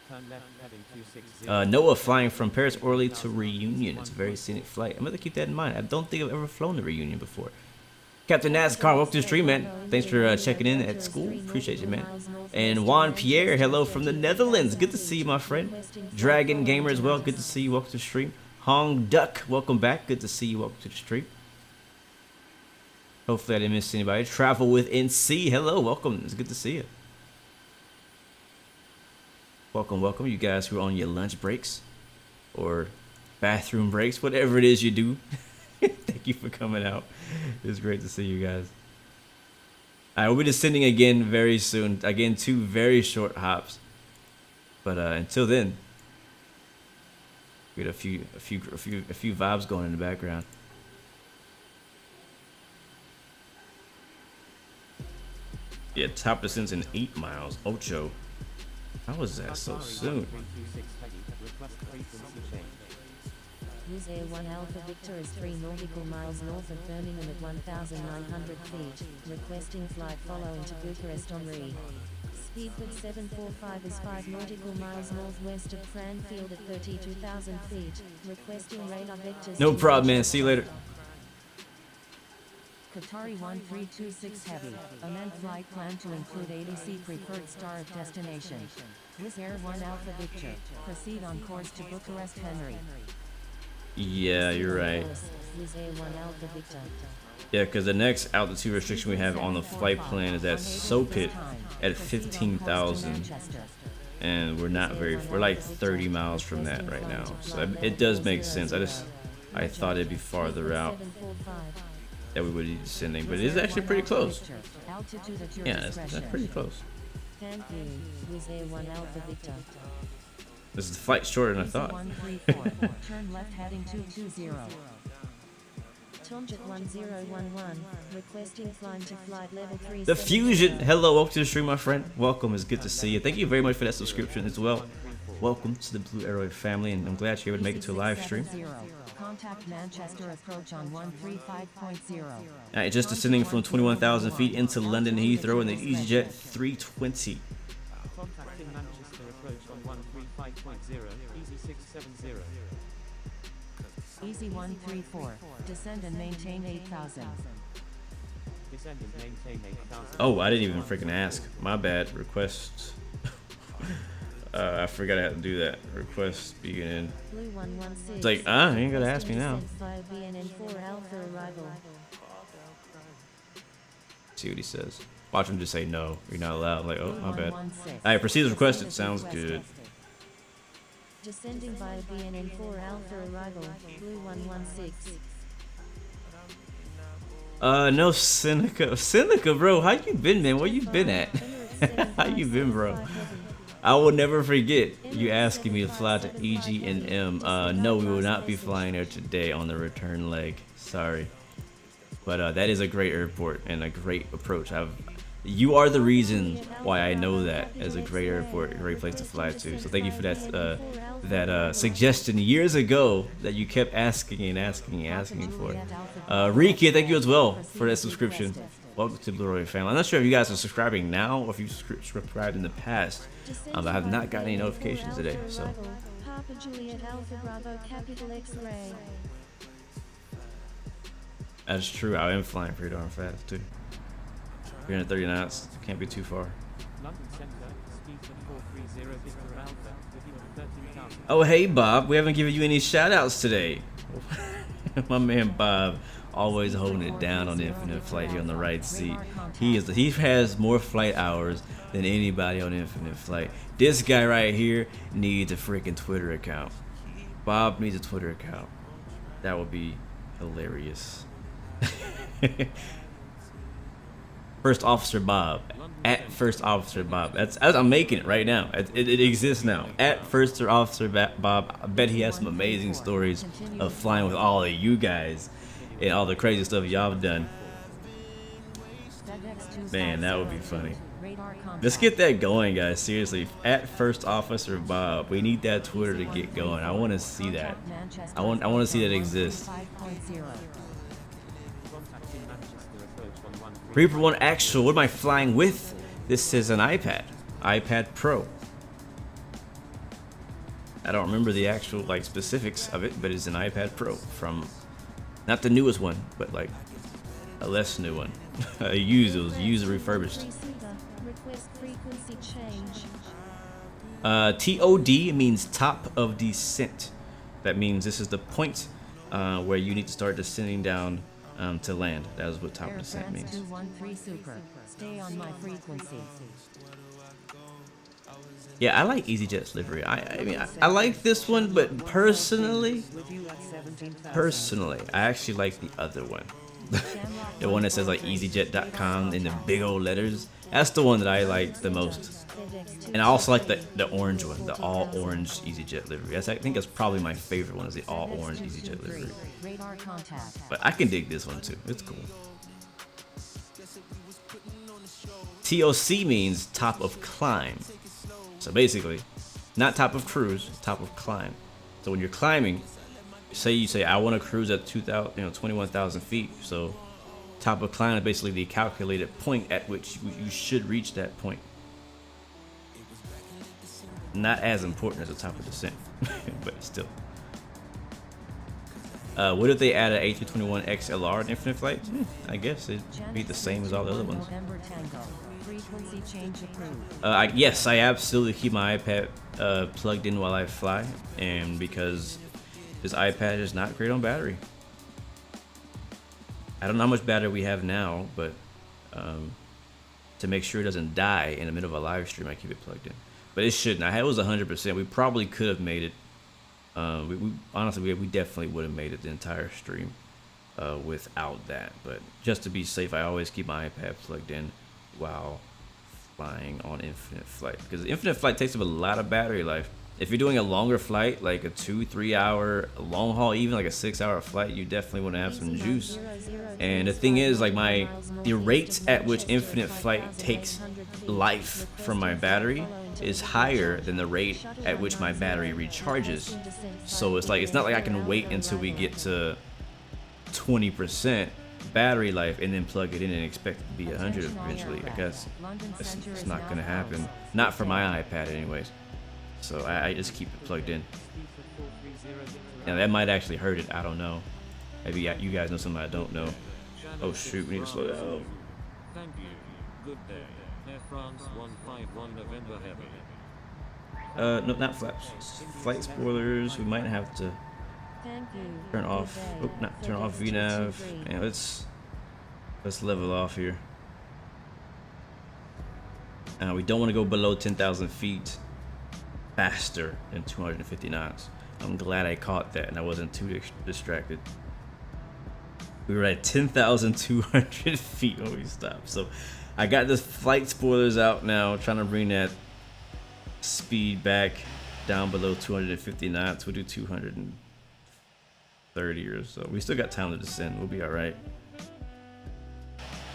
Turn left heading 260. Noah flying from Paris Orly to Reunion. It's a very scenic flight. I'm gonna keep that in mind. I don't think I've ever flown to Reunion before. Captain NASCAR, welcome to the stream, man. Thanks for checking in at school. Appreciate you, man. And Juan Pierre, hello from the Netherlands. Good to see you, my friend. Dragon Gamer as well. Good to see you. Welcome to the stream. Hong Duck, welcome back. Good to see you. Welcome to the stream. Hopefully I didn't miss anybody. Travel with NC, hello. Welcome. It's good to see you. Welcome, welcome. You guys who are on your lunch breaks or bathroom breaks, whatever it is you do. Thank you for coming out. It's great to see you guys. I will be descending again very soon. Again, 2 very short hops. But until then, we got a few vibes going in the background. Yeah, top descents in 8 miles. Ocho. How was that so soon? Wizz Air 1 Alpha Victor is 3 nautical miles north of Birmingham at 1,900 feet, requesting flight following to Bucharest en route. Speedbird 745 is 5 nautical miles northwest of Cranfield at 32,000 feet, requesting radar vectors. No problem, man. See you later. Qatari 1326 Heavy, amend flight plan to include ADC preferred star of destination. Wizz Air 1 Alpha Victor, proceed on course to Bucharest Henry. Yeah, you're right. Wizz Air 1 Alpha Victor. Yeah, because the next altitude restriction we have on the flight plan is at Sopit at 15,000. And we're not we're like 30 miles from that right now. So it does make sense. I thought it'd be farther out that we would be descending, but it is actually pretty close. Yeah, that's pretty close. Thank you, Wizz Air 1 Alpha Victor. This is the flight shorter than I thought. 134, turn left heading 220. Tomjet 1011, requesting climb to flight level 3. The Fusion, hello, welcome to the stream, my friend. Welcome, it's good to see you. Thank you very much for that subscription as well. Welcome to the Blue Arrow family, and I'm glad you're able to make it to a live stream. Contact Manchester approach on 135.0. Alright, just descending from 21,000 feet into London Heathrow in the EasyJet 320. Contacting Manchester approach on 135.0, easy 670. Easy 134, descend and maintain 8,000. Descend and maintain 8,000. Oh, I didn't even freaking ask. My bad. Request. I forgot I had to do that. Request begin. Blue 116. It's like, you ain't gotta ask me now. See what he says. Watch him just say no. You're not allowed. I'm like, oh, my bad. Alright, proceed as requested. Sounds good. Descending via BNN4 Alpha arrival, Blue 116. No, Seneca. Seneca, bro, how you been, man? Where you been at? How you been, bro? I will never forget you asking me to fly to EG&M. No, we will not be flying there today on the return leg. Sorry. But that is a great airport and a great approach. You are the reason why I know that as a great airport, a great place to fly to. So thank you for that suggestion years ago that you kept asking and asking and asking for. Riki, thank you as well for that subscription. Welcome to Blue Roy family. I'm not sure if you guys are subscribing now or if you subscribed in the past. I have not gotten any notifications today. So. Papa Juliet Alpha Bravo Capital X-Ray. That's true. I am flying pretty darn fast too. 330 knots. Can't be too far. London Center, speed to 430 Victor Alpha, with 13,000. Oh, hey, Bob. We haven't given you any shout-outs today. My man Bob, always holding it down on Infinite Flight here on the right seat. He has more flight hours than anybody on Infinite Flight. This guy right here needs a freaking Twitter account. Bob needs a Twitter account. That would be hilarious. First Officer Bob, at First Officer Bob. I'm making it right now. It exists now. At First Officer Bob. I bet he has some amazing stories of flying with all of you guys and all the crazy stuff y'all have done. FedEx Man, that would be funny. Radar contact. Let's get that going, guys. Seriously, at First Officer Bob, we need that Twitter to get going. I want to see that. I want to see that exist. 5.0. Contacting Manchester approach 113. Reaper One Actual. What am I flying with? This is an iPad Pro. I don't remember the actual like specifics of it, but it's an iPad Pro from not the newest one, but like a less new one. It was used refurbished. Receiver, request frequency change. TOD means top of descent. That means this is the point where you need to start descending down to land. That is what top of Air descent France means. 213 Super. Stay on my frequency. Yeah, I like EasyJet's livery. I mean, I like this one, but personally, I actually like the other one. The one that says like EasyJet.com in the big old letters. That's the one that I like the most. And I also like the orange one, the all orange EasyJet livery. I think that's probably my favorite one, is the all orange EasyJet livery. Radar contact. But I can dig this one too. It's cool. TOC means top of climb. So basically, not top of cruise, top of climb. So when you're climbing, you say I want to cruise at 21,000 feet. So top of climb is basically the calculated point at which you should reach that point. Not as important as the top of descent, but still. What if they add an A321XLR in Infinite Flight? I guess it'd be the same as all the other ones. November Tango. Frequency change approved. Yes, I absolutely keep my iPad plugged in while I fly, and because this iPad is not great on battery. I don't know how much battery we have now, but to make sure it doesn't die in the middle of a live stream, I keep it plugged in. But it shouldn't. It was 100%. We probably could have made it. Honestly, we definitely would have made it the entire stream without that. But just to be safe, I always keep my iPad plugged in while flying on Infinite Flight, because Infinite Flight takes up a lot of battery life. If you're doing a longer flight, like a 2-3 hour long haul, even like a 6-hour flight, you definitely want to have some juice. And the thing is, like the rate at which Infinite Flight takes life from my battery is higher than the rate at which my battery recharges. So it's not like I can wait until we get to 20% battery life and then plug it in and expect it to be 100 eventually. I guess it's not gonna happen. Not for my iPad anyways. So I just keep it plugged in. Now that might actually hurt it. I don't know. Maybe you guys know something I don't know. Oh shoot, we need to slow down. Thank you. Good day. Air France 151 November Heavy. No, not flaps. Flight spoilers. We might have to Thank you. turn off. Oh, not turn off VNAV. And let's level off here. We don't want to go below 10,000 feet faster than 250 knots. I'm glad I caught that and I wasn't too distracted. We were at 10,200 feet when we stopped. So I got the flight spoilers out now, trying to bring that speed back down below 250 knots. We'll do 230 or so. We still got time to descend. We'll be all right.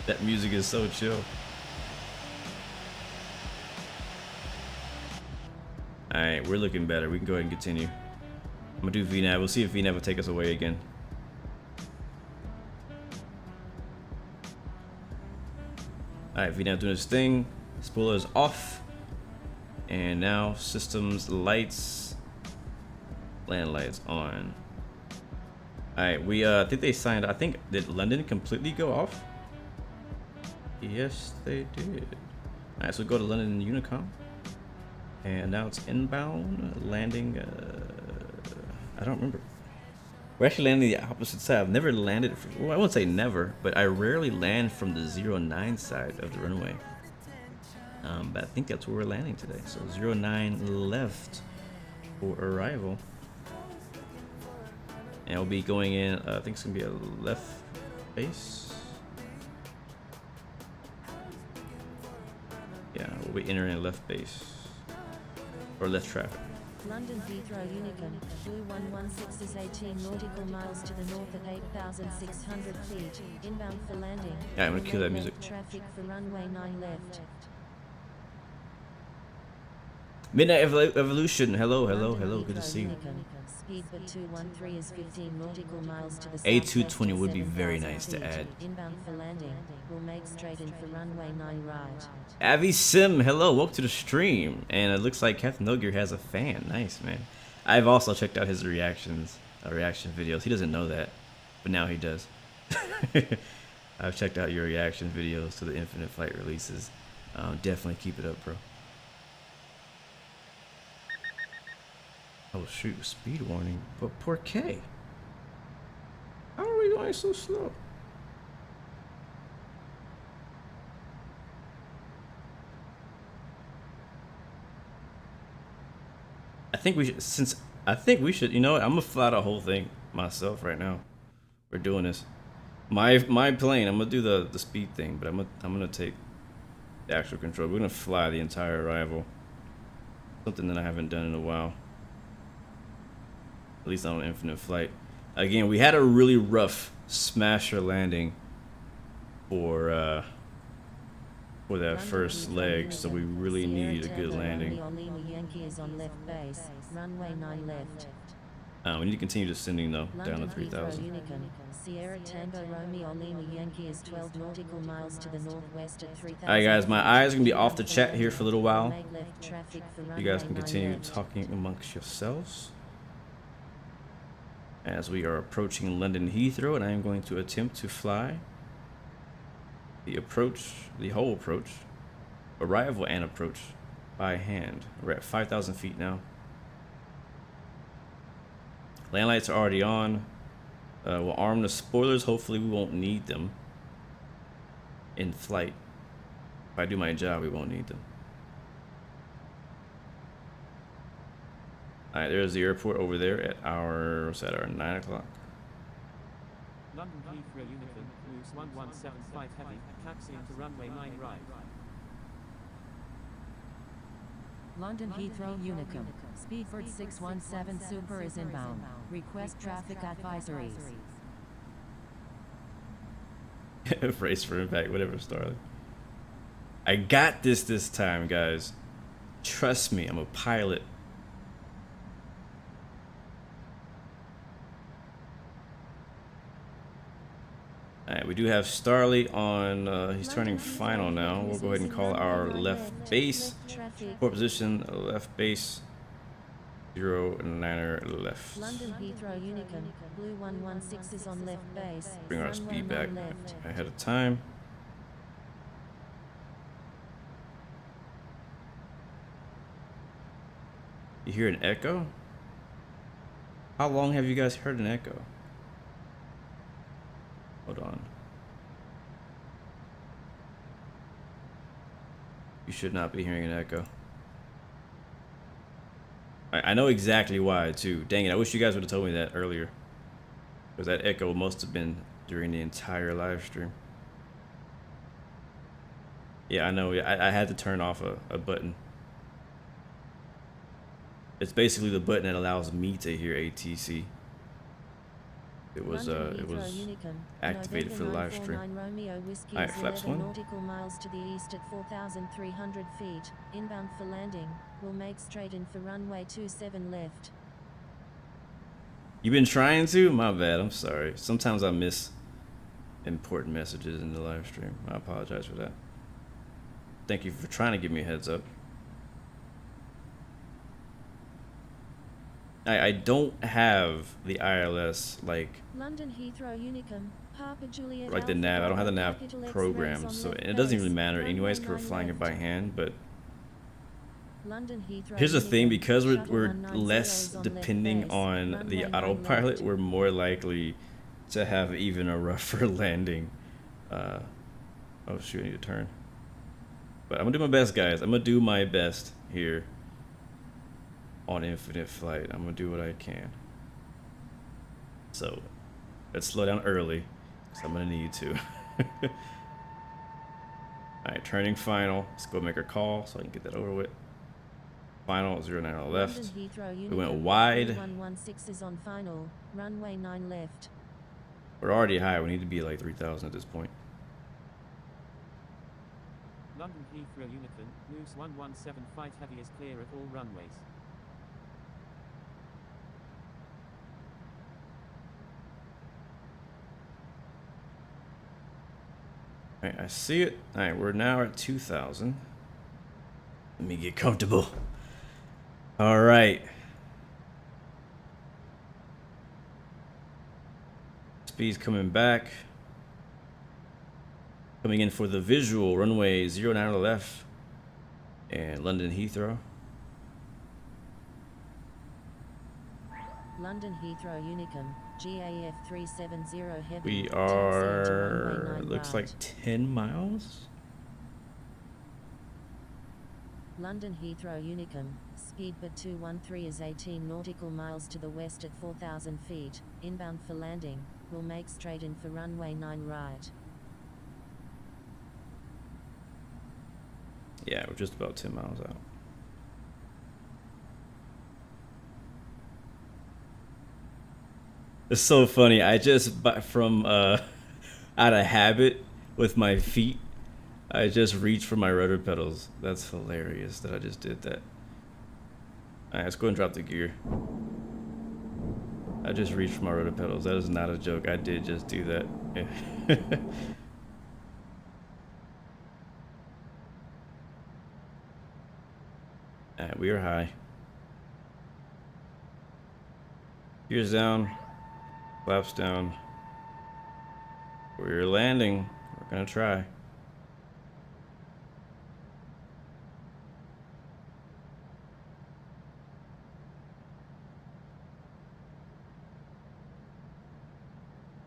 That music is so chill. All right, we're looking better. We can go ahead and continue. I'm gonna do VNAV. We'll see if VNAV will take us away again. All right, VNAV doing its thing. Spoilers off. And now systems lights, land lights on. All right, we I think they signed. I think did London completely go off? Yes, they did. All right, so we go to London Unicom. And now it's inbound, landing, I don't remember. We're actually landing the opposite side. I've never landed, well, I wouldn't say never, but I rarely land from the 09 side of the runway. But I think that's where we're landing today. So 09 left for arrival. And we'll be going in, I think it's gonna be a left base. Yeah, we'll be entering a left base. Or left traffic. London Heathrow Unicum, Blue 116 is 18 nautical miles to the north at 8,600 feet, inbound for landing. Yeah, I'm gonna kill that music. Traffic for runway 9 left. Midnight Evolution. Hello, hello, London hello. Good to Heathrow see you. Unicum, speed for 213 is 15 nautical miles to the A220 southwest would be at very 7,000 nice to feet, add. Inbound for landing, will make straight in for runway 9 right. Avi Sim, hello, welcome to the stream. And it looks like Captain No Gear has a fan. Nice, man. I've also checked out his reaction videos. He doesn't know that, but now he does. I've checked out your reaction videos to the Infinite Flight releases. Definitely keep it up, bro. Oh shoot, speed warning, but poor K. How are we going so slow? I think we should, you know what, I'm gonna fly the whole thing myself right now. We're doing this. My plane, I'm gonna do the speed thing, but I'm gonna take the actual control. We're gonna fly the entire arrival. Something that I haven't done in a while. At least on Infinite Flight. Again, we had a really rough smasher landing for that first leg, so we really needed a good landing. We need to continue descending though, down to 3,000. Sierra Tango Romeo Lima Yankee is 12 nautical miles to the northwest at 3,000. Alright guys, my eyes are gonna be off the chat here for a little while. You guys can continue talking amongst yourselves as we are approaching London Heathrow, and I am going to attempt to fly the whole approach, arrival and approach by hand. We're at 5,000 feet now. Land lights are already on. We'll arm the spoilers. Hopefully we won't need them in flight. If I do my job, we won't need them. Alright, there's the airport over there at our, what's that, our 9 o'clock. London Heathrow Unicum, moves 1175 heavy, taxiing to runway 9 right. London Heathrow Unicum, Speedbird 617 Super is inbound. Request traffic advisories. Race for impact, whatever, Starling. I got this time, guys. Trust me, I'm a pilot. Alright, we do have Starly on, he's turning final now. We'll go ahead and call our left base. Port position, left base, 09er left. London Heathrow Unicum, Blue 116 is on left base. Bring our runway speed 9 back left. ahead of time. You hear an echo? How long have you guys heard an echo? Hold on. You should not be hearing an echo. I know exactly why too. Dang it, I wish you guys would have told me that earlier. Because that echo must have been during the entire live stream. Yeah, I know. I had to turn off a button. It's basically the button that allows me to hear ATC. It was activated for the live stream. Alright, flaps 1. Nautical miles to the east at 4,300 feet, inbound for landing, will make straight in for runway 27 left. You've been trying to? My bad, I'm sorry. Sometimes I miss important messages in the live stream. I apologize for that. Thank you for trying to give me a heads up. I don't have the ILS like London Heathrow Unicum, Papa Juliet the nav. I don't have the nav programmed, so it doesn't really matter anyways because we're flying it by hand. But here's the thing, because we're less depending on the autopilot, we're more likely to have even a rougher landing. Oh shoot, I need to turn. But I'm gonna do my best, guys. I'm gonna do my best here on Infinite Flight. I'm gonna do what I can. So let's slow down early, because I'm gonna need to. Alright, turning final. Let's go make our call so I can get that over with. Final 09 on the left. London Heathrow We went Unicum, wide. 116 is on final, runway 9 left. We're already high. We need to be like 3,000 at this point. London Heathrow Unicum, Moose 1175 heavy is clear at all runways. All right, I see it. All right, we're now at 2,000. Let me get comfortable. All right. Speed's coming back. Coming in for the visual, runway 09 on the left. And London Heathrow. London Heathrow Unicum, GAF 370 heavy. We taxi into are, runway 9 looks right. like 10 miles. London Heathrow Unicum, speedbird 213 is 18 nautical miles to the west at 4,000 feet, inbound for landing, will make straight in for runway 9 right. Yeah, we're just about 10 miles out. It's so funny. I just, from out of habit with my feet, I just reached for my rudder pedals. That's hilarious that I just did that. All right, let's go and drop the gear. I just reached for my rudder pedals. That is not a joke. I did just do that. All right, we are high. Gears down. Flaps down. We're landing. We're gonna try.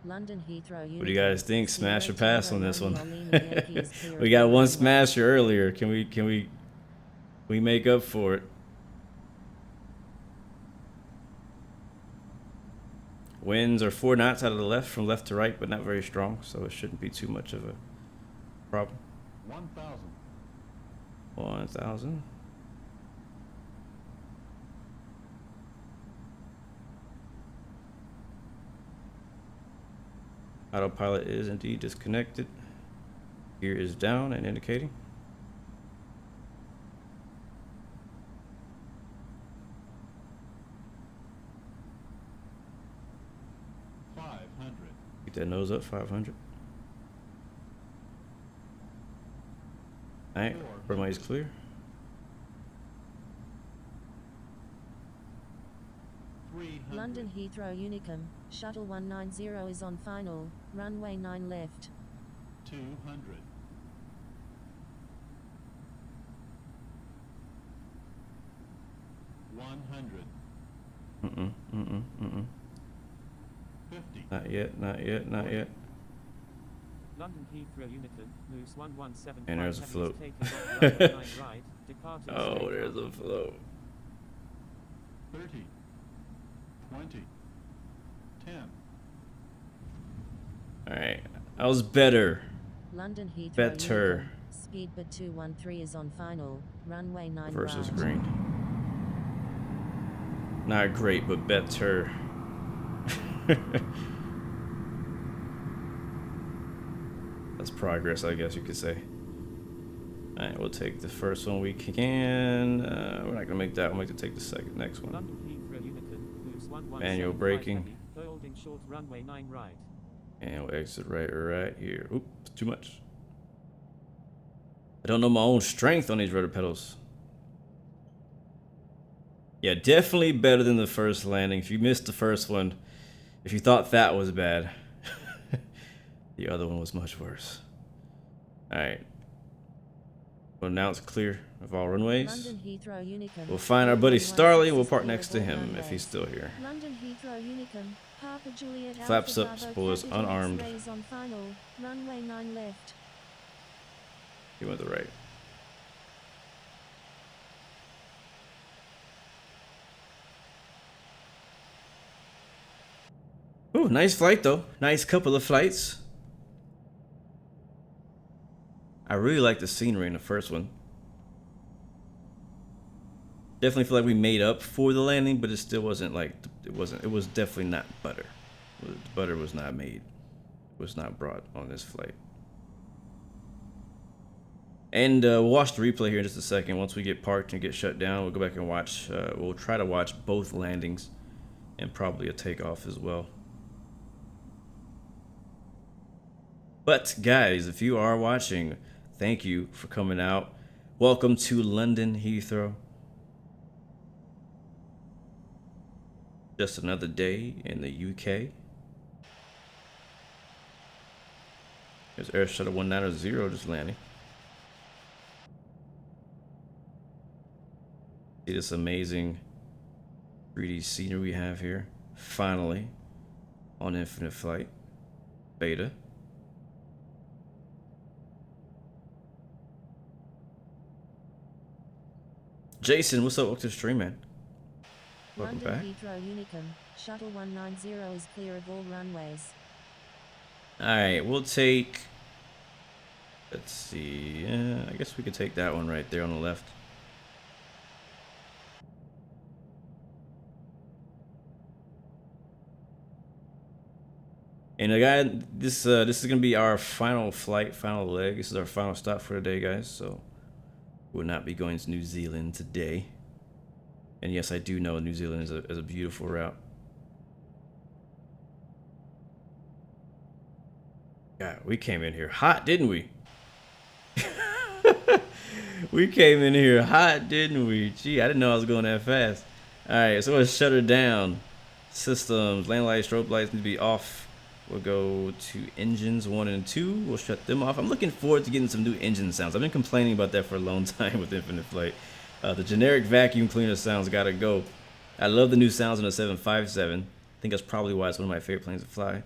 London Heathrow Unicum. What do you guys think? Smash or pass on this one? We We got one smasher earlier. Can we make up for it? Winds are 4 knots out of the left, from left to right, but not very strong, so it shouldn't be too much of a problem. 1,000. 1,000. Autopilot is indeed disconnected. Gear is down and indicating. Keep that nose up, 500. All right, runway is clear. London Heathrow Unicum, shuttle 190 is on final, runway 9 left. 200. 100. 50. Not yet, not yet, not yet. London Heathrow Unicum, Moose 1175 And there's a heavy is float. taking off runway 9 right, departing Oh, straight there's on. a float. 30. 20. 10. All right, I was better. London Heathrow Better. Unicum, speedbird 213 is on final, runway 9 Versus right. green. Not great, but better. That's progress, I guess you could say. All right, we'll take the first one we can. We're not gonna make that. We'll take the second, next one. London Heathrow Unicum, Moose 1175 Manual braking. heavy, holding short runway 9 right. And we'll exit right here. Oop, too much. I don't know my own strength on these rudder pedals. Yeah, definitely better than the first landing. If you missed the first one, if you thought that was bad, the other one was much worse. All right. We'll announce clear of all runways. London Heathrow Unicum, We'll find our buddy Starly. 116 We'll is park clear next of to all him if runways. he's still here. London Heathrow Unicum, Papa Juliet Flaps Alpha up, Bravo spoilers capital unarmed. X-rays on final, runway 9 left. He went the right. Ooh, nice flight though. Nice couple of flights. I really like the scenery in the first one. Definitely feel like we made up for the landing, but it still wasn't like it was definitely not butter. Butter was not made, was not brought on this flight. And we'll watch the replay here in just a second. Once we get parked and get shut down, we'll go back and watch. We'll try to watch both landings and probably a takeoff as well. But guys, if you are watching, thank you for coming out. Welcome to London Heathrow. Just another day in the UK. There's Air Shuttle 190 just landing. See this amazing 3D scenery we have here. Finally, on Infinite Flight Beta. Jason, what's up? Welcome to the stream, man. Welcome London back. Heathrow Unicum, Shuttle 190 is clear of all runways. Alright, we'll take... Let's see... I guess we could take that one right there on the left. And again, this is gonna be our final flight, final leg. This is our final stop for today, guys. So we'll not be going to New Zealand today. And yes, I do know New Zealand is a beautiful route. God, we came in here hot, didn't we? We came in here hot, didn't we? Gee, I didn't know I was going that fast. All right, so let's shut her down. Systems, land lights, strobe lights need to be off. We'll go to engines 1 and 2. We'll shut them off. I'm looking forward to getting some new engine sounds. I've been complaining about that for a long time with Infinite Flight. The generic vacuum cleaner sounds gotta go. I love the new sounds on the 757. I think that's probably why it's one of my favorite planes to fly.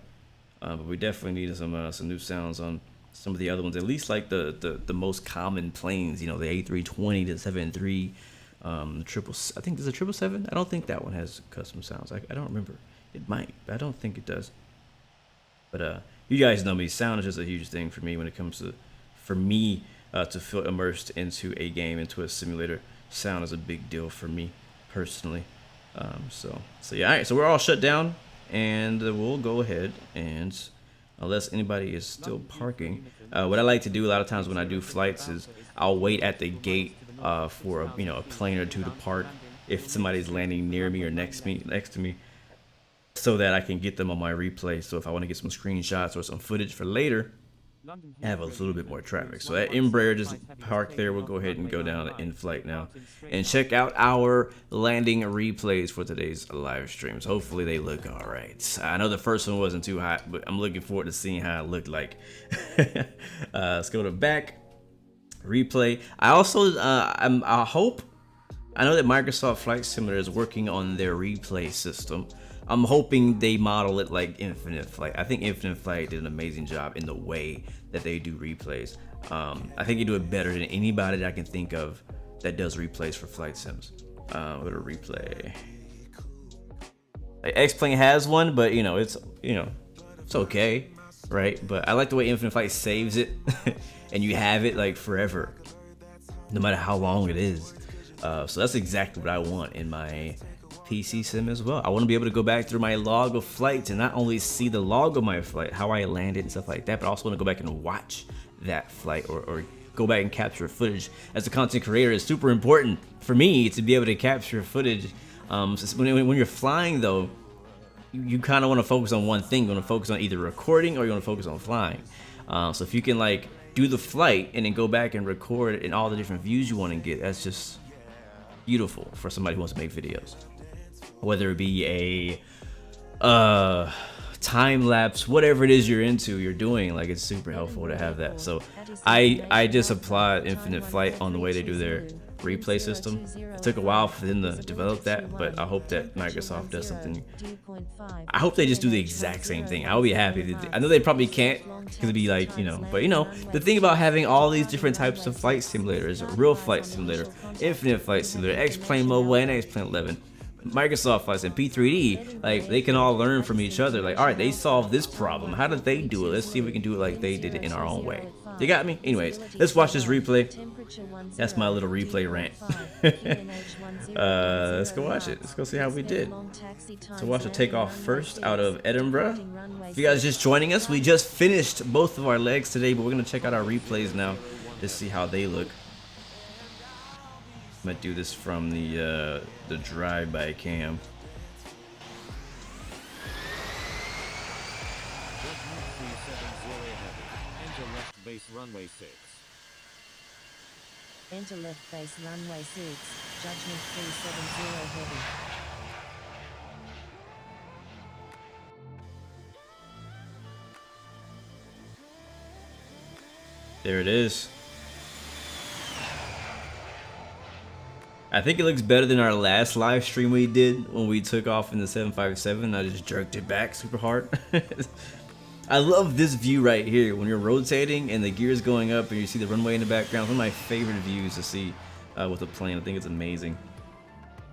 But we definitely need some new sounds on some of the other ones. At least like the most common planes. You know, the A320, the 73, the triple. I think there's a 777. I don't think that one has custom sounds. I don't remember. It might, but I don't think it does. But you guys know me. Sound is just a huge thing for me when it comes to, to feel immersed into a game, into a simulator. Sound is a big deal for me personally. So yeah. All right. So we're all shut down, and we'll go ahead and, unless anybody is still parking, what I like to do a lot of times when I do flights is I'll wait at the gate for a plane or two to park if somebody's landing near me or next to me. So that I can get them on my replay. So if I want to get some screenshots or some footage for later, I have a little bit more traffic. So that Embraer just parked there. We'll go ahead and go down to in-flight now and check out our landing replays for today's live streams. Hopefully they look all right. I know the first one wasn't too hot, but I'm looking forward to seeing how it looked like. Let's go to back replay. I also I know that Microsoft Flight Simulator is working on their replay system. I'm hoping they model it like Infinite Flight. I think Infinite Flight did an amazing job in the way that they do replays. I think they do it better than anybody that I can think of that does replays for flight sims. What a replay. Like X-Plane has one, but it's okay, right? But I like the way Infinite Flight saves it, and you have it like forever, no matter how long it is. So that's exactly what I want in my PC sim as well. I want to be able to go back through my log of flights and not only see the log of my flight, how I landed and stuff like that, but I also want to go back and watch that flight or go back and capture footage. As a content creator, it's super important for me to be able to capture footage. When you're flying though, you kind of want to focus on one thing. You want to focus on either recording or you want to focus on flying. So if you can like do the flight and then go back and record in all the different views you want to get, that's just beautiful for somebody who wants to make videos. Whether it be a time lapse, whatever it is you're doing, like it's super helpful to have that. So I just applaud Infinite Flight on the way they do their replay system. It took a while for them to develop that, but I hope that Microsoft does something. I hope they just do the exact same thing. I'll be happy. I know they probably can't, because it'd be like, but the thing about having all these different types of flight simulators, real flight simulator, Infinite Flight Simulator, X-Plane Mobile, and X-Plane 11, Microsoft Flights and P3D, like they can all learn from each other. Like, all right, they solved this problem. How did they do it? Let's see if we can do it like they did it in our own way. You got me? Anyways, let's watch this replay. Temperature 10. That's my little replay rant. Let's go watch it. Let's go see how we did. So watch the takeoff first out of Edinburgh. If you guys are just joining us, we just finished both of our legs today, but we're gonna check out our replays now to see how they look. I'm gonna do this from the drive-by cam. Enter left base runway 6. Enter left base runway 6, judgment 370 heavy. There it is. I think it looks better than our last live stream we did when we took off in the 757. I just jerked it back super hard. I love this view right here when you're rotating and the gears going up and you see the runway in the background. It's one of my favorite views to see with a plane. I think it's amazing.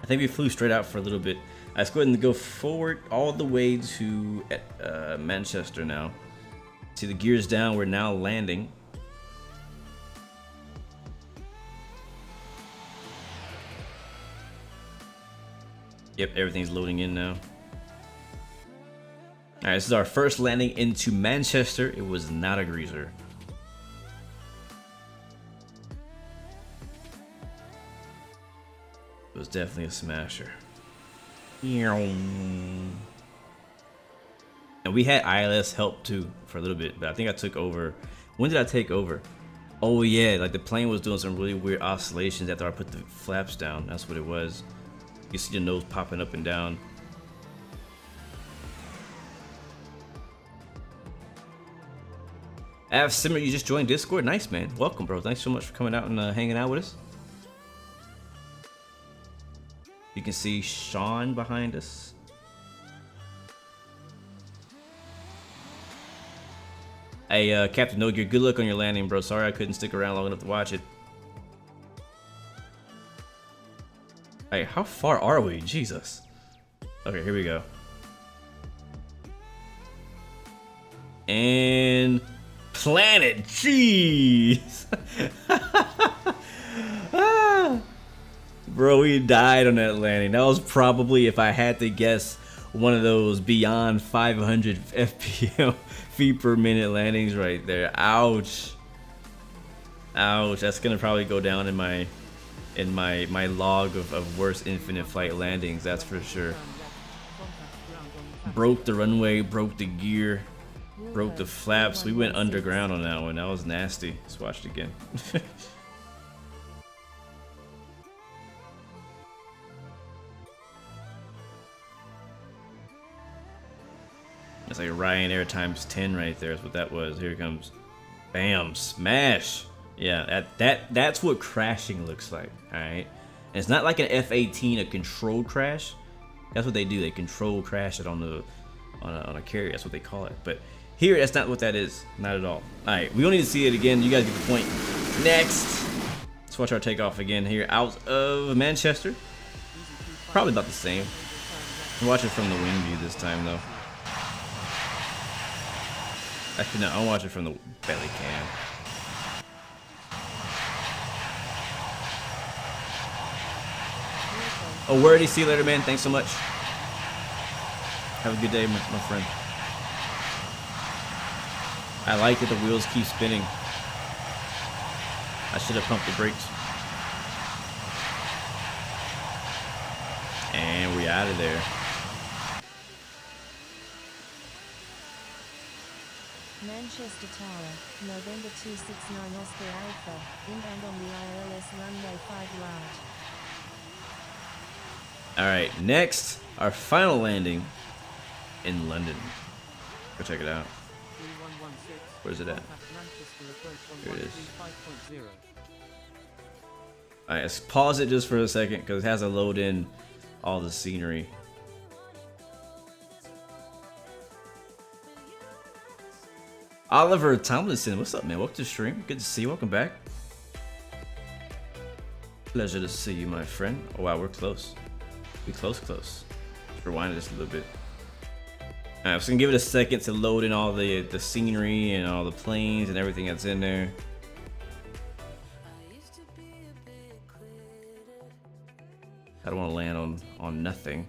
I think we flew straight out for a little bit. Let's go ahead and go forward all the way to Manchester now. See the gears down. We're now landing. Yep, everything's loading in now. Alright, this is our first landing into Manchester. It was not a greaser. It was definitely a smasher. And we had ILS help too for a little bit, but I think I took over. When did I take over? Oh yeah, like the plane was doing some really weird oscillations after I put the flaps down. That's what it was. You see your nose popping up and down. Av Simmer, you just joined Discord. Nice, man. Welcome, bro. Thanks so much for coming out and hanging out with us. You can see Sean behind us. Hey, Captain No Gear, good luck on your landing, bro. Sorry I couldn't stick around long enough to watch it. Hey, how far are we? Jesus. Okay, here we go. And planet, jeez. Bro, we died on that landing. That was probably, if I had to guess, one of those beyond 500 FPM feet per minute landings right there. Ouch. Ouch. That's gonna probably go down in my log of worst infinite flight landings, that's for sure. Broke the runway, broke the gear, broke the flaps. We went underground on that one. That was nasty. Let's watch it again. It's like Ryanair times 10 right there. That's what that was. Here it comes. Bam, smash. Yeah, that's what crashing looks like. All right, and it's not like an F-18, a controlled crash. That's what they do. They control crash it on a carrier. That's what they call it. But here, that's not what that is. Not at all. All right, we don't need to see it again. You guys get the point. Next, let's watch our takeoff again here out of Manchester. Probably about the same. Watch it from the wing view this time though. Actually, no, I'll watch it from the belly cam. Oh, wordy. See you later, man. Thanks so much. Have a good day, my friend. I like that the wheels keep spinning. I should have pumped the brakes. And we're out of there. Manchester Tower, November 269 Oscar Alpha, inbound on the ILS runway 5 large. Alright, next, our final landing in London. Go check it out. Where's it at? Here it is. Alright, let's pause it just for a second because it has to load in all the scenery. Oliver Tomlinson, what's up, man? Welcome to the stream. Good to see you. Welcome back. Pleasure to see you, my friend. Oh, wow, we're close. We close. Let's rewind it just a little bit. Alright, so gonna give it a second to load in all the scenery and all the planes and everything that's in there. I don't want to land on nothing.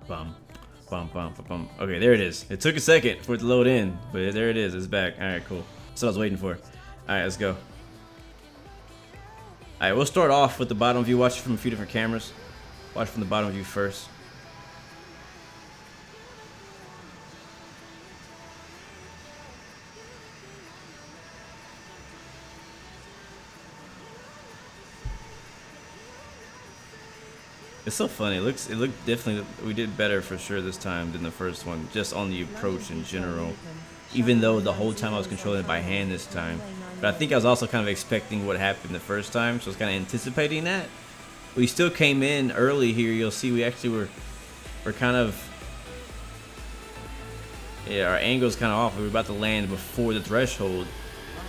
Bum, bum, bum, bum, bum. Okay, there it is. It took a second for it to load in, but there it is. It's back. All right, cool. That's what I was waiting for. All right, let's go. All right, we'll start off with the bottom view. Watch it from a few different cameras. Watch from the bottom view first. It's so funny. It looked definitely, we did better for sure this time than the first one, just on the approach in general. Even though the whole time I was controlling it by hand this time. But I think I was also kind of expecting what happened the first time, so I was kind of anticipating that. We still came in early here. You'll see we actually were kind of, yeah, our angle's kind of off. We were about to land before the threshold,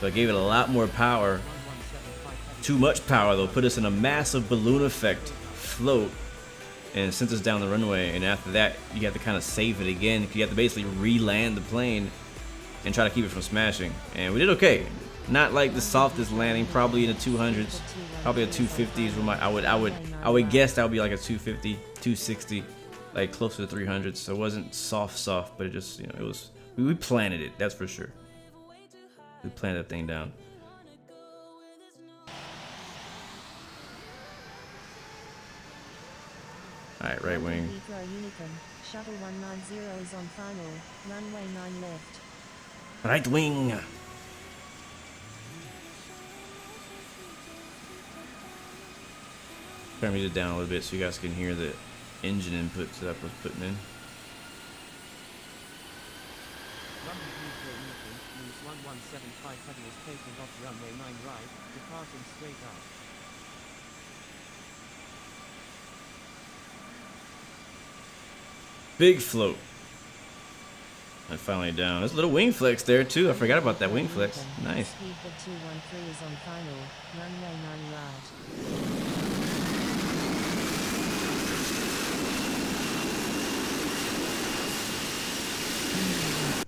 so I gave it a lot more power. Too much power though, put us in a massive balloon effect float and sent us down the runway, and after that you have to kind of save it again. You have to basically re-land the plane and try to keep it from smashing, and we did okay. Not like the softest landing, probably in the 200s, probably a 250s. I would guess that would be like a 250, 260, like close to the 300s. So it wasn't soft, but it just, you know, it was, we planted it, that's for sure. We planted that thing down. Alright, right wing. Shuttle 190 is on final. Runway 9 left. Right wing. Turn music down a little bit so you guys can hear the engine inputs that I was putting in. London Heathrow Uniform, News 1175 heavy is taking off runway 9 right, departing straight out. Big float. And finally down. There's a little wing flex there too. I forgot about that wing flex. Nice. Speedbird 213 is on final. Runway 9 right.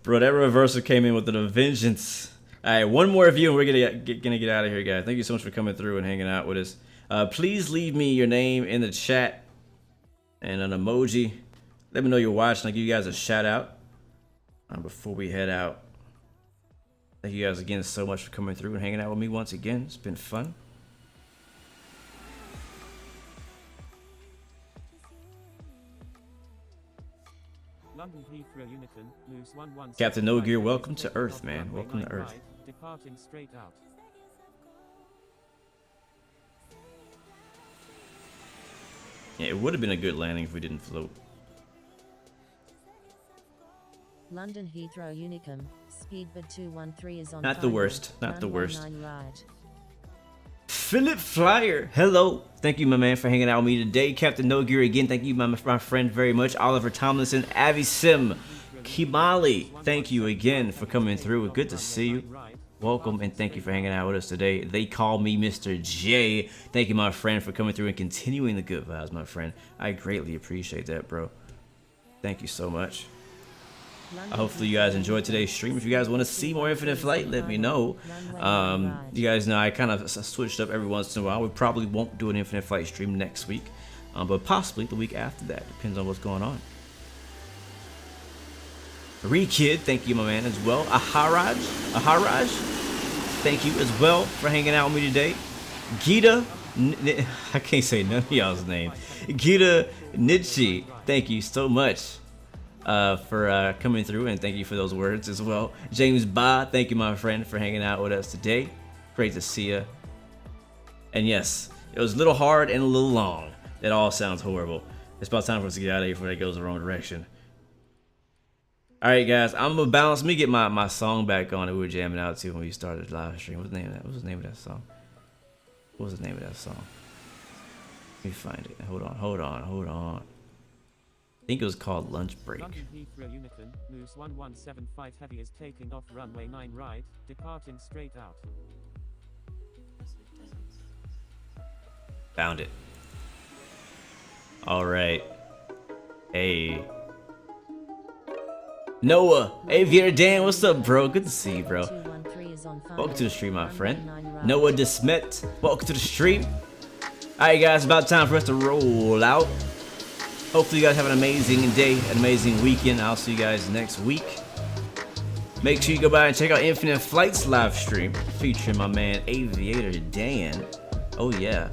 Bro, that reversal came in with a vengeance. Alright, one more view and we're gonna get out of here, guys. Thank you so much for coming through and hanging out with us. Please leave me your name in the chat and an emoji. Let me know you're watching. I'll give you guys a shout out before we head out. Thank you guys again so much for coming through and hanging out with me once again. It's been fun. London Heathrow Unicorn, News 117. Captain No Gear, welcome to Earth, man. Welcome to Earth. Departing straight out. Yeah, it would have been a good landing if we didn't float. London Heathrow Unicum, Speedbird 213 is on Not the final. worst, not the Runway worst. 9 right. Philip Flyer, hello. Thank you, my man, for hanging out with me today. Captain No Gear again, thank you, my friend, very much. Oliver Tomlinson, Avi Sim, Kimali, thank you again for coming through. Good to see you. Welcome and thank you for hanging out with us today. They call me Mr. J. Thank you, my friend, for coming through and continuing the good vibes, my friend. I greatly appreciate that, bro. Thank you so much. Hopefully you guys enjoyed today's stream. If you guys want to see more Infinite Flight, let me know. You guys know I kind of switched up every once in a while. We probably won't do an Infinite Flight stream next week, but possibly the week after that. Depends on what's going on. Rekid, thank you, my man, as well. Aharaj, thank you as well for hanging out with me today. Gita, I can't say none of y'all's name. Gita Nietzsche, thank you so much for coming through, and thank you for those words as well. James Ba, thank you, my friend, for hanging out with us today. Great to see you. And yes, it was a little hard and a little long. It all sounds horrible. It's about time for us to get out of here before it goes the wrong direction. Alright guys, I'm gonna bounce. Let me get my song back on that we were jamming out to when we started the live stream. What's the name of that? What was the name of that song? What was the name of that song? Let me find it. Hold on. think it was called lunch break. London Heathrow Unicorn, moves 1175 heavy is taking off runway 9 right, departing straight out. Found it. All right. Hey. Noah, Aviator Dan, what's up, bro? Good to see you, bro. Welcome to the stream, my friend. Noah Desmet, welcome to the stream. All right, guys, about time for us to roll out. Hopefully, you guys have an amazing day, an amazing weekend. I'll see you guys next week. Make sure you go by and check out Infinite Flights live stream featuring my man Aviator Dan. Oh yeah.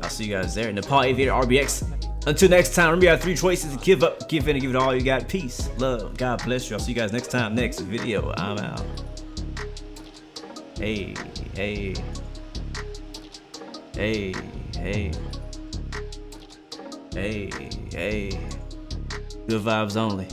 I'll see you guys there. Nepal Aviator RBX. Until next time, remember you have 3 choices to give up, give in, and give it all you got. Peace, love, God bless you. I'll see you guys next time, next video. I'm out. Hey, hey. Hey, hey. Hey, hey. Good vibes only.